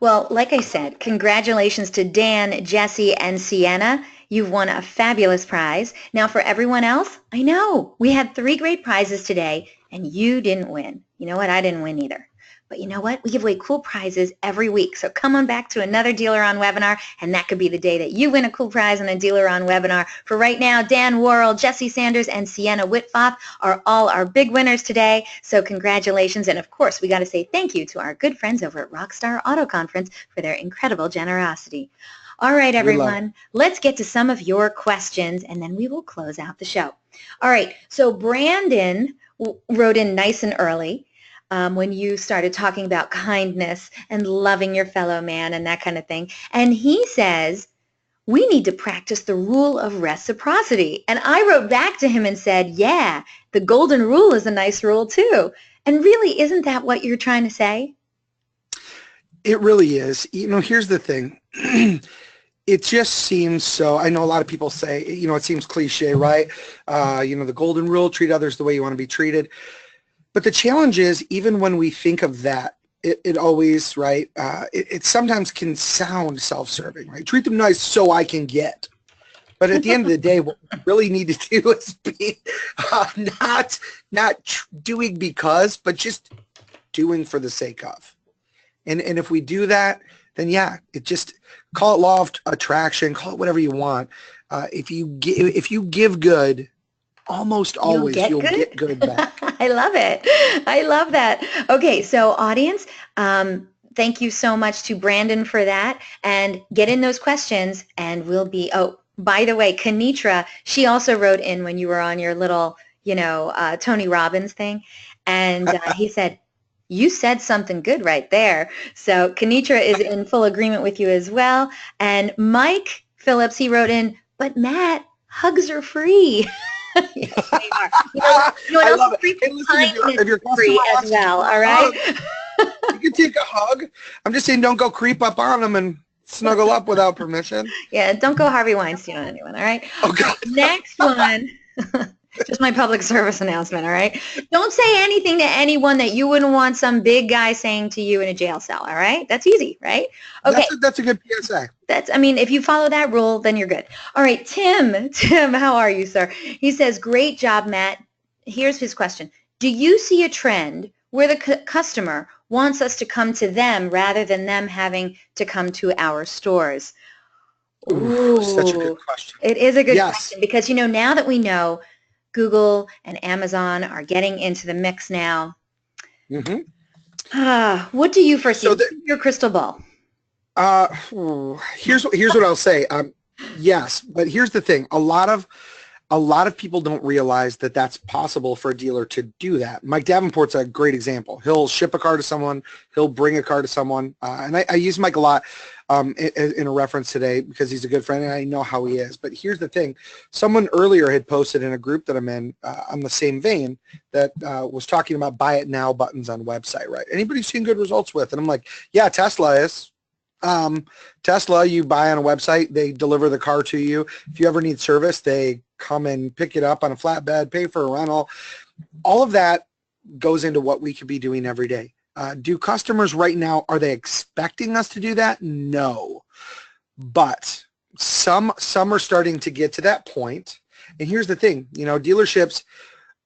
Well, like I said, congratulations to Dan, Jesse, and Sienna. You've won a fabulous prize. Now for everyone else, I know we had 3 great prizes today, and you didn't win. You know what? I didn't win either. But you know what? We give away cool prizes every week. So come on back to another DealerOn webinar, and that could be the day that you win a cool prize on a DealerOn webinar. For right now, Dan Worrell, Jesse Sanders, and Sienna Whitfoff are all our big winners today. So congratulations. And of course, we got to say thank you to our good friends over at Rockstar Auto Conference for their incredible generosity. All right, everyone, let's get to some of your questions, and then we will close out the show. All right, so Brandon wrote in nice and early. When you started talking about kindness and loving your fellow man and that kind of thing. And he says, we need to practice the rule of reciprocity. And I wrote back to him and said, yeah, the golden rule is a nice rule too. And really, isn't that what you're trying to say? It really is. You know, here's the thing. It just seems so, I know a lot of people say, you know, it seems cliche, right? You know, the golden rule, treat others the way you want to be treated. But the challenge is, even when we think of that, it always, right, it sometimes can sound self-serving, right? Treat them nice so I can get. But at the end of the day, what we really need to do is be not doing because, but just doing for the sake of. And if we do that, then yeah, it just, call it law of attraction, call it whatever you want. If you give good, almost always you'll get good back. I love it. I love that. Okay, so audience, thank you so much to Brandon for that. And get in those questions and we'll be, oh, by the way, Kanitra, she also wrote in when you were on your little, you know, Tony Robbins thing. And he said, you said something good right there. So Kanitra is in full agreement with you as well. And Mike Phillips, he wrote in, but Matt, hugs are free. Yes, they are. You know what else is free? Kindness is free as well, all right? You can take a hug. I'm just saying don't go creep up on them and snuggle up without permission. Yeah, don't go Harvey Weinstein on anyone, all right? Oh, God. Next one. Just my public service announcement, all right? Don't say anything to anyone that you wouldn't want some big guy saying to you in a jail cell, all right? That's easy, right? Okay. That's a good PSA. I mean, if you follow that rule, then you're good. All right, Tim, how are you, sir? He says, great job, Matt. Here's his question. Do you see a trend where the customer wants us to come to them rather than them having to come to our stores? Ooh, such a good question. It is a good question because, you know, now that we know Google and Amazon are getting into the mix now. Mm-hmm. What do you foresee? So your crystal ball. Here's what I'll say. Yes, but here's the thing. A lot of people don't realize that that's possible for a dealer to do that. Mike Davenport's a great example. He'll ship a car to someone. He'll bring a car to someone. And I use Mike a lot in a reference today because he's a good friend and I know how he is. But here's the thing. Someone earlier had posted in a group that I'm in on the same vein that was talking about buy it now buttons on website, right? Anybody seen good results with? And I'm like, yeah, Tesla is. Tesla, you buy on a website, they deliver the car to you. If you ever need service, they come and pick it up on a flatbed, pay for a rental. All of that goes into what we could be doing every day. Do customers right now, are they expecting us to do that? No. But some are starting to get to that point. And here's the thing, you know, dealerships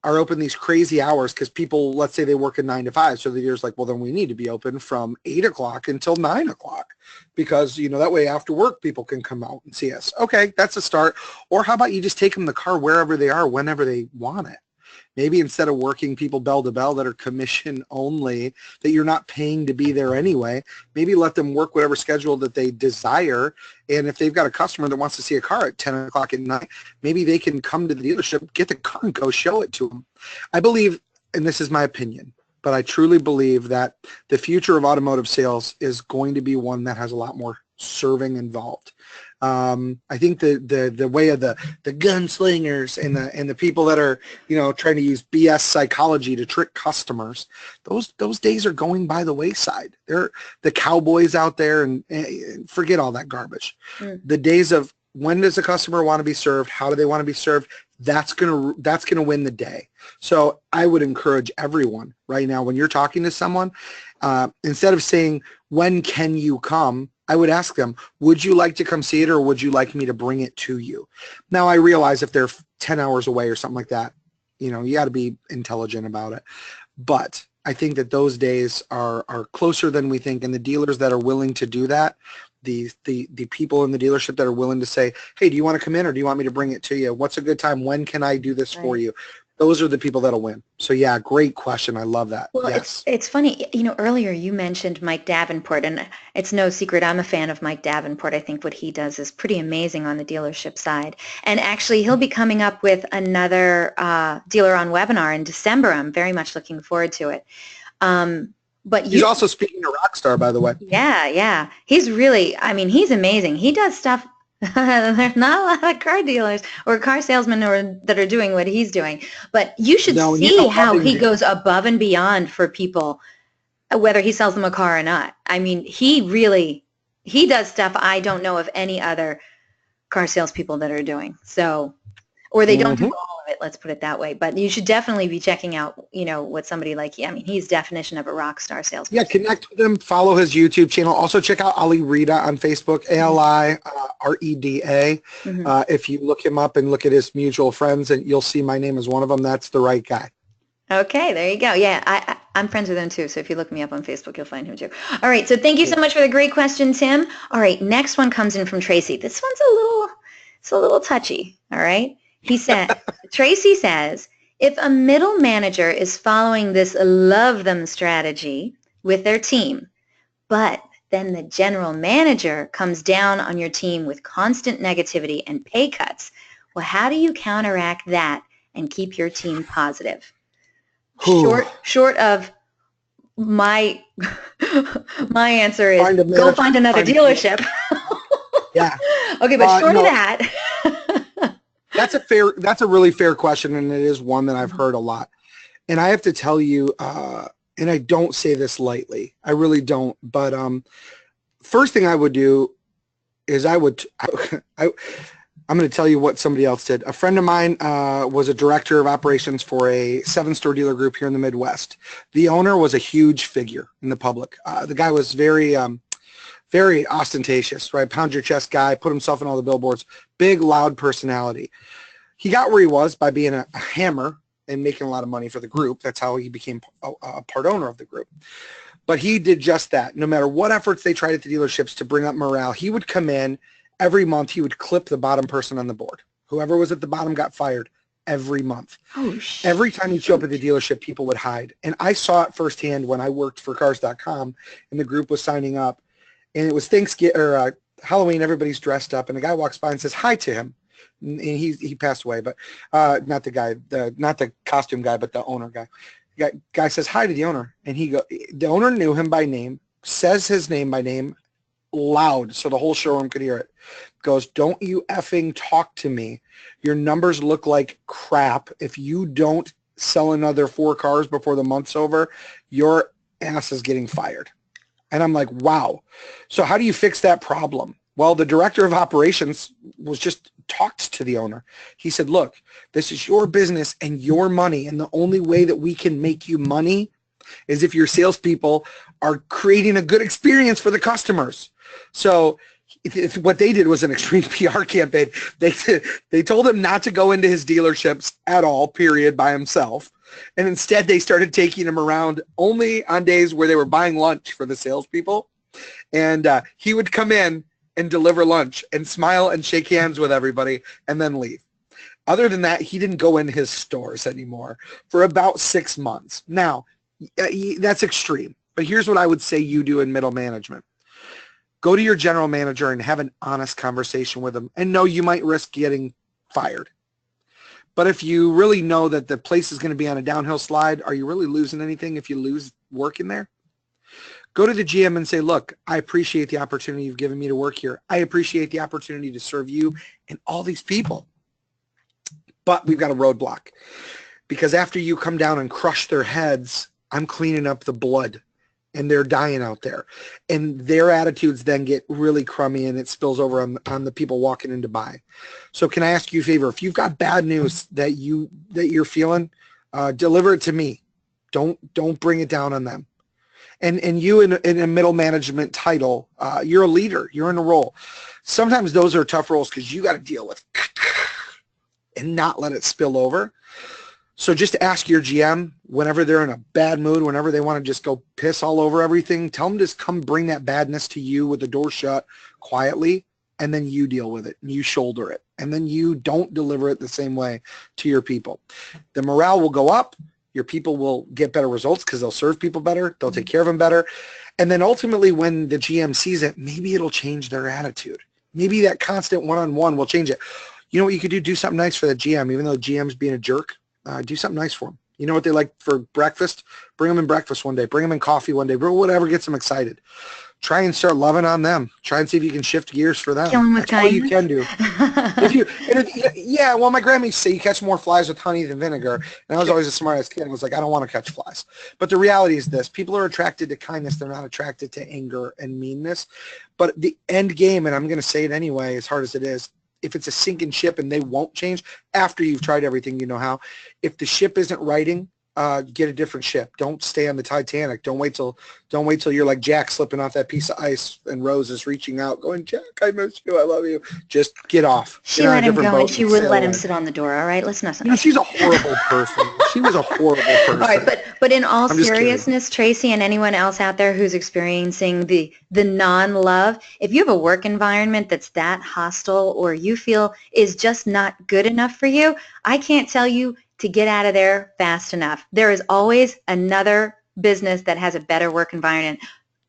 are open these crazy hours because people, let's say they work a 9 to 5. So the dealer's like, well, then we need to be open from 8 o'clock until 9 o'clock because, you know, that way after work people can come out and see us. Okay, that's a start. Or how about you just take them the car wherever they are, whenever they want it? Maybe instead of working people bell to bell that are commission only, that you're not paying to be there anyway, maybe let them work whatever schedule that they desire. And if they've got a customer that wants to see a car at 10 o'clock at night, maybe they can come to the dealership, get the car, and go show it to them. I believe, and this is my opinion, but I truly believe that the future of automotive sales is going to be one that has a lot more serving involved. I think the way of the gunslingers and the people that are, trying to use BS psychology to trick customers, those days are going by the wayside. They're the cowboys out there, and forget all that garbage. The days of when does a customer want to be served, how do they want to be served, that's gonna win the day. So I would encourage everyone right now, when you're talking to someone, instead of saying, when can you come, I would ask them, would you like to come see it, or would you like me to bring it to you? Now, I realize if they're 10 hours away or something like that, you got to be intelligent about it. But I think that those days are closer than we think, and the dealers that are willing to do that, the people in the dealership that are willing to say, hey, do you want to come in, or do you want me to bring it to you? What's a good time? When can I do this for you? Those are the people that'll win. So yeah, great question. I love that. Well, yes. It's funny, earlier you mentioned Mike Davenport, and it's no secret I'm a fan of Mike Davenport. I think what he does is pretty amazing on the dealership side. And actually, he'll be coming up with another DealerOn webinar in December. I'm very much looking forward to it. But he's also speaking to Rockstar, by the way. Yeah. He's really, he's amazing. He does stuff. There's not a lot of car dealers or car salesmen that are doing what he's doing. But you should see how he goes above and beyond for people, whether he sells them a car or not. He does stuff I don't know of any other car salespeople that are doing. So, or they don't do all of it, let's put it that way. But you should definitely be checking out, what somebody like, he's definition of a rock star salesperson. Yeah, connect with him, follow his YouTube channel. Also check out Ali Reda on Facebook, ALI-REDA. If you look him up and look at his mutual friends, and you'll see my name as one of them. That's the right guy. Okay, there you go. Yeah, I'm friends with him too, so if you look me up on Facebook, you'll find him too. All right, so thank you so much for the great question, Tim. All right, next one comes in from Tracy. This one's a little touchy, all right? Tracy says, if a middle manager is following this love them strategy with their team, but then the general manager comes down on your team with constant negativity and pay cuts, well, how do you counteract that and keep your team positive? Short of my answer is go find another dealership. Yeah. Okay, but short of that. That's a really fair question, and it is one that I've heard a lot. And I have to tell you, and I don't say this lightly, I really don't, but first thing I would do is I'm going to tell you what somebody else did. A friend of mine was a director of operations for a 7-store dealer group here in the Midwest. The owner was a huge figure in the public. The guy was very ostentatious, right? Pound your chest guy, put himself in all the billboards, big, loud personality. He got where he was by being a hammer and making a lot of money for the group. That's how he became a part owner of the group. But he did just that. No matter what efforts they tried at the dealerships to bring up morale, he would come in every month. He would clip the bottom person on the board. Whoever was at the bottom got fired every month. Oh, shit. Every time he'd show up at the dealership, people would hide. And I saw it firsthand when I worked for Cars.com and the group was signing up. And it was Thanksgiving or Halloween. Everybody's dressed up, and a guy walks by and says hi to him. And he passed away, but not the costume guy, but the owner guy. Guy says hi to the owner, and the owner knew him by name, says his name by name loud so the whole showroom could hear it. Goes, don't you effing talk to me. Your numbers look like crap. If you don't sell another 4 cars before the month's over, your ass is getting fired. And I'm like, wow. So how do you fix that problem? Well, the director of operations was just talked to the owner. He said, look, this is your business and your money. And the only way that we can make you money is if your salespeople are creating a good experience for the customers. So what they did was an extreme PR campaign. They told him not to go into his dealerships at all, period, by himself. And instead, they started taking him around only on days where they were buying lunch for the salespeople. And he would come in and deliver lunch and smile and shake hands with everybody and then leave. Other than that, he didn't go in his stores anymore for about 6 months. Now, that's extreme, but here's what I would say you do in middle management. Go to your general manager and have an honest conversation with him. And no, you might risk getting fired. But if you really know that the place is going to be on a downhill slide, are you really losing anything if you lose work in there? Go to the GM and say, look, I appreciate the opportunity you've given me to work here. I appreciate the opportunity to serve you and all these people. But we've got a roadblock. Because after you come down and crush their heads, I'm cleaning up the blood. And they're dying out there. And their attitudes then get really crummy and it spills over on the people walking in to buy. So can I ask you a favor? If you've got bad news that you're feeling, deliver it to me. Don't bring it down on them. And you in a middle management title, you're a leader. You're in a role. Sometimes those are tough roles because you got to deal with and not let it spill over. So just ask your GM whenever they're in a bad mood, whenever they want to just go piss all over everything, tell them to come bring that badness to you with the door shut quietly, and then you deal with it and you shoulder it. And then you don't deliver it the same way to your people. The morale will go up. Your people will get better results because they'll serve people better. They'll take care of them better. And then ultimately when the GM sees it, maybe it'll change their attitude. Maybe that constant one-on-one will change it. You know what you could do? Do something nice for the GM, even though the GM's being a jerk. Do something nice for them. You know what they like for breakfast? Bring them in breakfast one day. Bring them in coffee one day. Whatever gets them excited. Try and start loving on them. Try and see if you can shift gears for them. Kill them with That's all kindness. you can do. Yeah, well, my grandma used to say you catch more flies with honey than vinegar. And I was always a smart-ass kid. I was like, I don't want to catch flies. But the reality is this. People are attracted to kindness. They're not attracted to anger and meanness. But the end game, and I'm going to say it anyway, as hard as it is, if it's a sinking ship and they won't change after you've tried everything you know how, if the ship isn't righting, get a different ship. Don't stay on the Titanic. Don't wait till you're like Jack slipping off that piece of ice and Rose is reaching out going, Jack, I miss you. I love you. Just get off. She get let him go and she wouldn't let him away. sit on the door. All right, let's not. You know, she's a horrible person. She was a horrible person. All right, but in all I'm just seriousness, Tracy and anyone else out there who's experiencing the non-love, if you have a work environment that's that hostile or you feel is just not good enough for you, I can't tell you to get out of there fast enough. There is always another business that has a better work environment.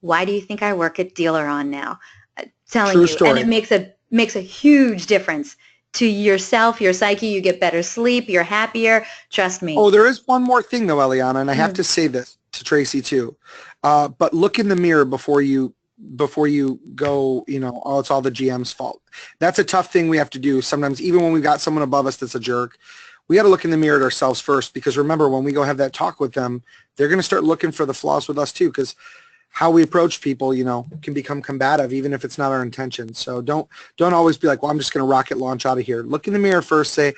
Why do you think I work at DealerOn now? Telling True you, story. and it makes a huge difference to yourself, your psyche. You get better sleep. You're happier. Trust me. Oh, there is one more thing though, Eliana, and I have to say this to Tracy too. But look in the mirror before you go, you know, oh, it's all the GM's fault. That's a tough thing we have to do sometimes, even when we've got someone above us that's a jerk. We got to look in the mirror at ourselves first, because remember, when we go have that talk with them, they're going to start looking for the flaws with us too, because how we approach people, you know, can become combative, even if it's not our intention. So don't always be like, well, I'm just going to rocket launch out of here. Look in the mirror first, say,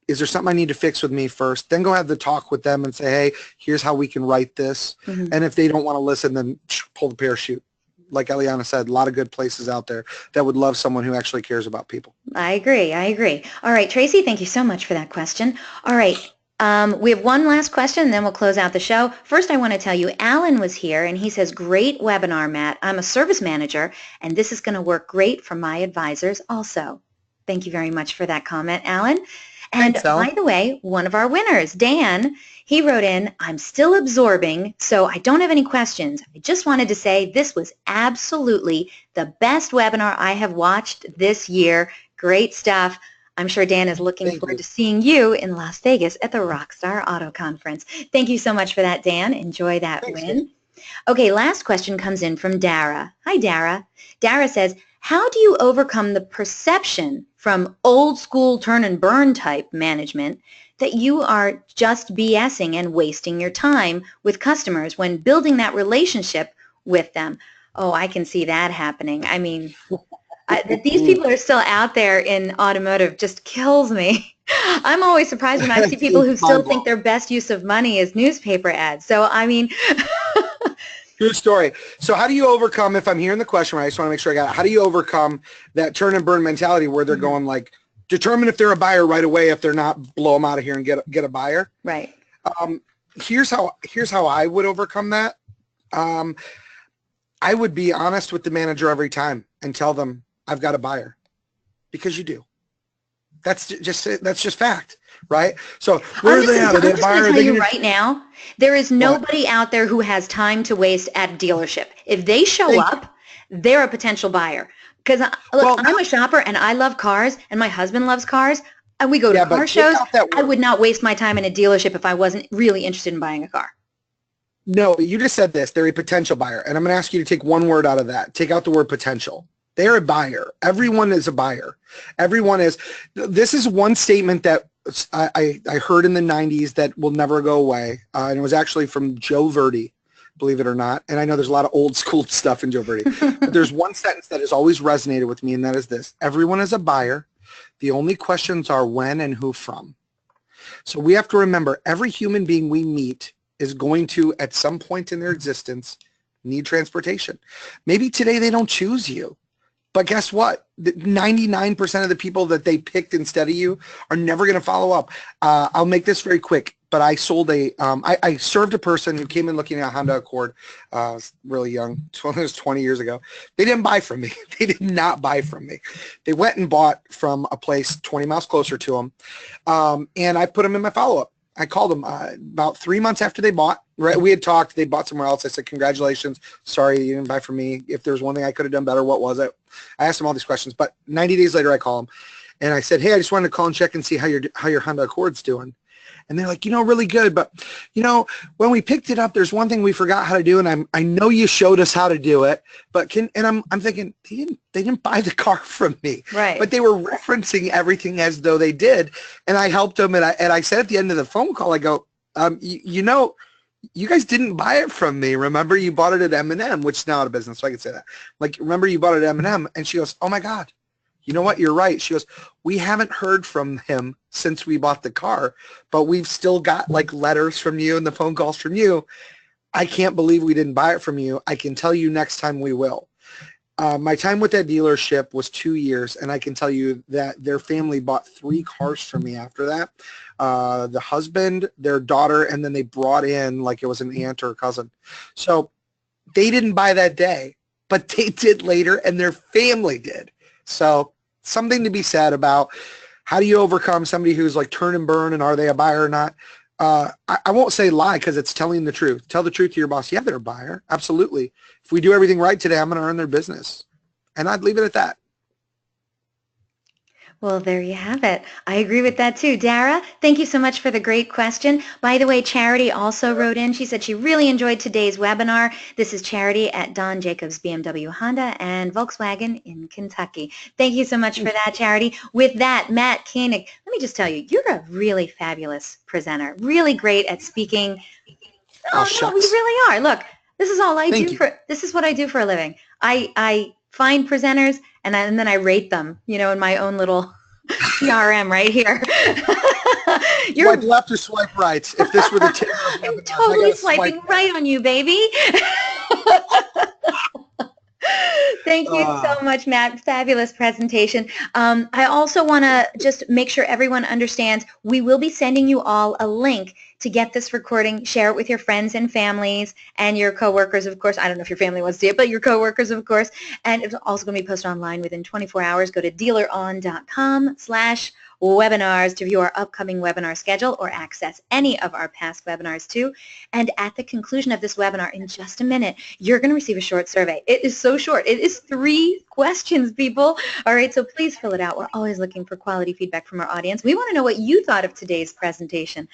is there something I need to fix with me first? Then go have the talk with them and say, hey, here's how we can write this. Mm-hmm. And if they don't want to listen, then pull the parachute. Like Eliana said, a lot of good places out there that would love someone who actually cares about people. I agree. All right, Tracy, thank you so much for that question. All right, we have one last question, and then we'll close out the show. First, I want to tell you, Alan was here, and he says, great webinar, Matt. I'm a service manager, and this is going to work great for my advisors also. Thank you very much for that comment, Alan. And Thanks, Alan. by the way, one of our winners, Dan, he wrote in, I'm still absorbing, so I don't have any questions. I just wanted to say this was absolutely the best webinar I have watched this year. Great stuff. I'm sure Dan is looking forward to seeing you in Las Vegas at the Rockstar Auto Conference. Thank you so much for that, Dan. Enjoy that win. Dan. Okay, last question comes in from Dara. Hi, Dara. Dara says, how do you overcome the perception from old school turn and burn type management that you are just BSing and wasting your time with customers when building that relationship with them? Oh, I can see that happening. I mean, that these people are still out there in automotive just kills me. I'm always surprised when I see people who still think their best use of money is newspaper ads. So, I mean... True story. So how do you overcome, if I'm hearing the question right, I just want to make sure I got it, how do you overcome that turn and burn mentality where they're going like, determine if they're a buyer right away, if they're not, blow them out of here and get a buyer? Right. Here's how I would overcome that. I would be honest with the manager every time and tell them I've got a buyer, because you do. That's just fact, right? So where are they at? Are they I'm a just buyer? going to Are tell they you going to right now, there is what? nobody out there who has time to waste at a dealership. If they show Thank you. up, they're a potential buyer. Because, look, Well, I'm a shopper and I love cars and my husband loves cars and we go to yeah, car but take shows. out that I word. would not waste my time in a dealership if I wasn't really interested in buying a car. No, you just said this. They're a potential buyer. And I'm going to ask you to take one word out of that. Take out the word potential. They're a buyer. Everyone is a buyer. Everyone is. This is one statement that I heard in the 90s that will never go away. And it was actually from Joe Verdi, believe it or not. And I know there's a lot of old school stuff in Joe Verdi. But there's one sentence that has always resonated with me, and that is this. Everyone is a buyer. The only questions are when and who from. So we have to remember every human being we meet is going to, at some point in their existence, need transportation. Maybe today they don't choose you, but guess what? 99% of the people that they picked instead of you are never going to follow up. I'll make this very quick, but I sold I served a person who came in looking at a Honda Accord, really young, it was 20 years ago. They didn't buy from me. They did not buy from me. They went and bought from a place 20 miles closer to them, and I put them in my follow-up. I called them about 3 months after they bought. Right, we had talked. They bought somewhere else. I said, "Congratulations. Sorry you didn't buy from me. If there was one thing I could have done better, what was it?" I asked them all these questions. But 90 days later, I call them, and I said, "Hey, I just wanted to call and check and see how your Honda Accord's doing." And they're like, "Really good. But when we picked it up, there's one thing we forgot how to do, and I know you showed us how to do it. But I'm thinking they didn't buy the car from me, Right. But they were referencing everything as though they did, and I helped them. And I said at the end of the phone call, I go, you guys didn't buy it from me. Remember, you bought it at M&M, which is now out of business, so I can say that. Like, remember, you bought it at M&M, and she goes, "Oh my God, you know what? You're right." She goes, "We haven't heard from him since we bought the car, but we've still got like letters from you and the phone calls from you. I can't believe we didn't buy it from you. I can tell you next time we will." My time with that dealership was 2 years, and I can tell you that their family bought 3 cars from me after that. The husband, their daughter, and then they brought in like it was an aunt or a cousin. So they didn't buy that day, but they did later, and their family did. So something to be said about how do you overcome somebody who's like turn and burn, and are they a buyer or not? I won't say lie because it's telling the truth. Tell the truth to your boss. Yeah, they're a buyer. Absolutely. If we do everything right today, I'm going to earn their business. And I'd leave it at that. Well, there you have it. I agree with that too. Dara, thank you so much for the great question. By the way, Charity also wrote in. She said she really enjoyed today's webinar. This is Charity at Don Jacobs BMW Honda and Volkswagen in Kentucky. Thank you so much for that, Charity. With that, Mat Koenig, let me just tell you, you're a really fabulous presenter, really great at speaking. Oh, No, you shucks. really are. Look, this is all I Thank do you. this is what I do for a living. I find presenters and then I rate them, in my own little CRM right here. Swipe left or swipe right? If this were the Tinder of I'm webinars, I totally got to swipe swiping right. right on you, baby. Thank you so much, Matt. Fabulous presentation. I also want to just make sure everyone understands we will be sending you all a link to get this recording. Share it with your friends and families and your coworkers, of course. I don't know if your family wants to see it, but your coworkers, of course. And it's also going to be posted online within 24 hours. Go to dealeron.com/webinars to view our upcoming webinar schedule or access any of our past webinars too. And at the conclusion of this webinar, in just a minute, you're going to receive a short survey. It is so short. It is 3 questions, people. All right, so please fill it out. We're always looking for quality feedback from our audience. We want to know what you thought of today's presentation.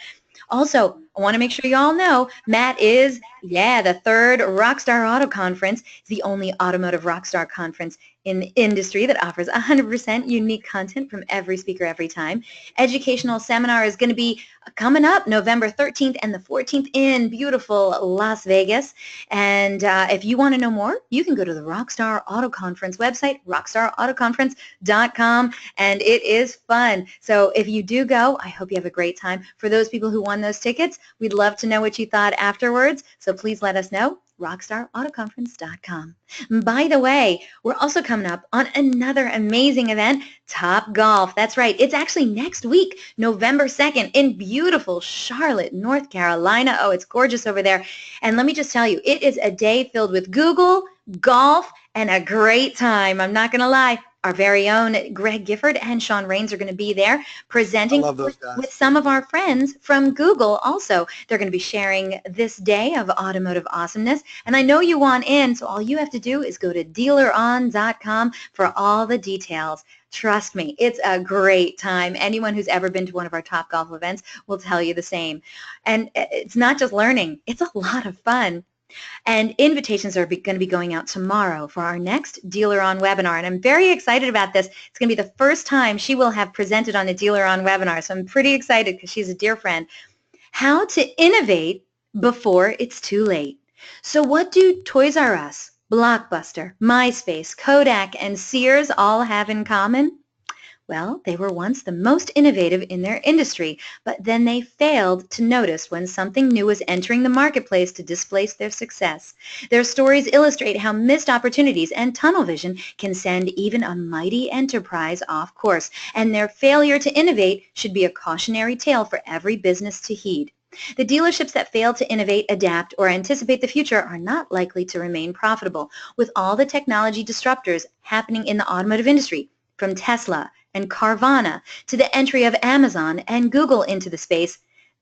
Also, I want to make sure you all know Matt is, the 3rd Rockstar Auto Conference. It's the only automotive rockstar conference in the industry that offers 100% unique content from every speaker every time. Educational seminar is going to be coming up November 13th and the 14th in beautiful Las Vegas. And if you want to know more, you can go to the Rockstar Auto Conference website, rockstarautoconference.com, and it is fun. So if you do go, I hope you have a great time. For those people who won those tickets, we'd love to know what you thought afterwards. So please let us know. rockstarautoconference.com. By the way, we're also coming up on another amazing event, Top Golf. That's right. It's actually next week, November 2nd, in beautiful Charlotte, North Carolina. Oh, it's gorgeous over there. And let me just tell you, it is a day filled with Google, golf, and a great time. I'm not going to lie. Our very own Greg Gifford and Sean Rains are going to be there presenting I love those guys. with some of our friends from Google also. They're going to be sharing this day of automotive awesomeness. And I know you want in, so all you have to do is go to DealerOn.com for all the details. Trust me, it's a great time. Anyone who's ever been to one of our Topgolf events will tell you the same. And it's not just learning, it's a lot of fun. And invitations are going to be going out tomorrow for our next DealerOn webinar. And I'm very excited about this. It's going to be the first time she will have presented on a DealerOn webinar. So I'm pretty excited because she's a dear friend. How to innovate before it's too late. So what do Toys R Us, Blockbuster, MySpace, Kodak, and Sears all have in common? Well, they were once the most innovative in their industry, but then they failed to notice when something new was entering the marketplace to displace their success. Their stories illustrate how missed opportunities and tunnel vision can send even a mighty enterprise off course, and their failure to innovate should be a cautionary tale for every business to heed. The dealerships that fail to innovate, adapt, or anticipate the future are not likely to remain profitable. With all the technology disruptors happening in the automotive industry, from Tesla and Carvana to the entry of Amazon and Google into the space,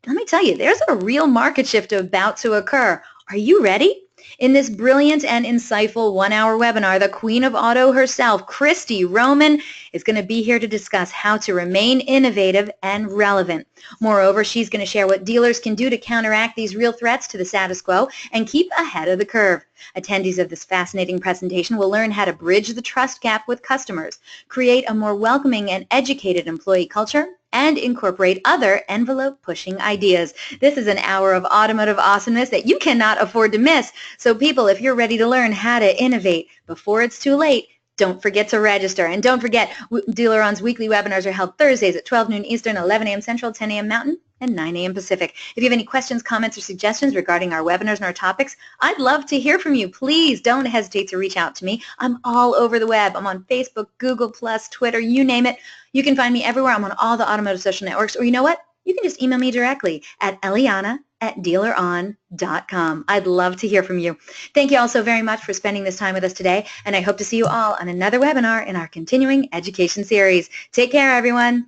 let me tell you, there's a real market shift about to occur. Are you ready? In this brilliant and insightful one-hour webinar, the Queen of Auto herself, Christy Roman, is going to be here to discuss how to remain innovative and relevant. Moreover, she's going to share what dealers can do to counteract these real threats to the status quo and keep ahead of the curve. Attendees of this fascinating presentation will learn how to bridge the trust gap with customers, create a more welcoming and educated employee culture, and incorporate other envelope-pushing ideas. This is an hour of automotive awesomeness that you cannot afford to miss. So people, if you're ready to learn how to innovate before it's too late, don't forget to register. And don't forget, DealerOn's weekly webinars are held Thursdays at 12 noon Eastern, 11 a.m. Central, 10 a.m. Mountain, and 9 a.m. Pacific. If you have any questions, comments, or suggestions regarding our webinars and our topics, I'd love to hear from you. Please don't hesitate to reach out to me. I'm all over the web. I'm on Facebook, Google+, Twitter, you name it. You can find me everywhere. I'm on all the automotive social networks. Or you know what? You can just email me directly at eliana@dealeron.com. I'd love to hear from you. Thank you all so very much for spending this time with us today, and I hope to see you all on another webinar in our continuing education series. Take care, everyone.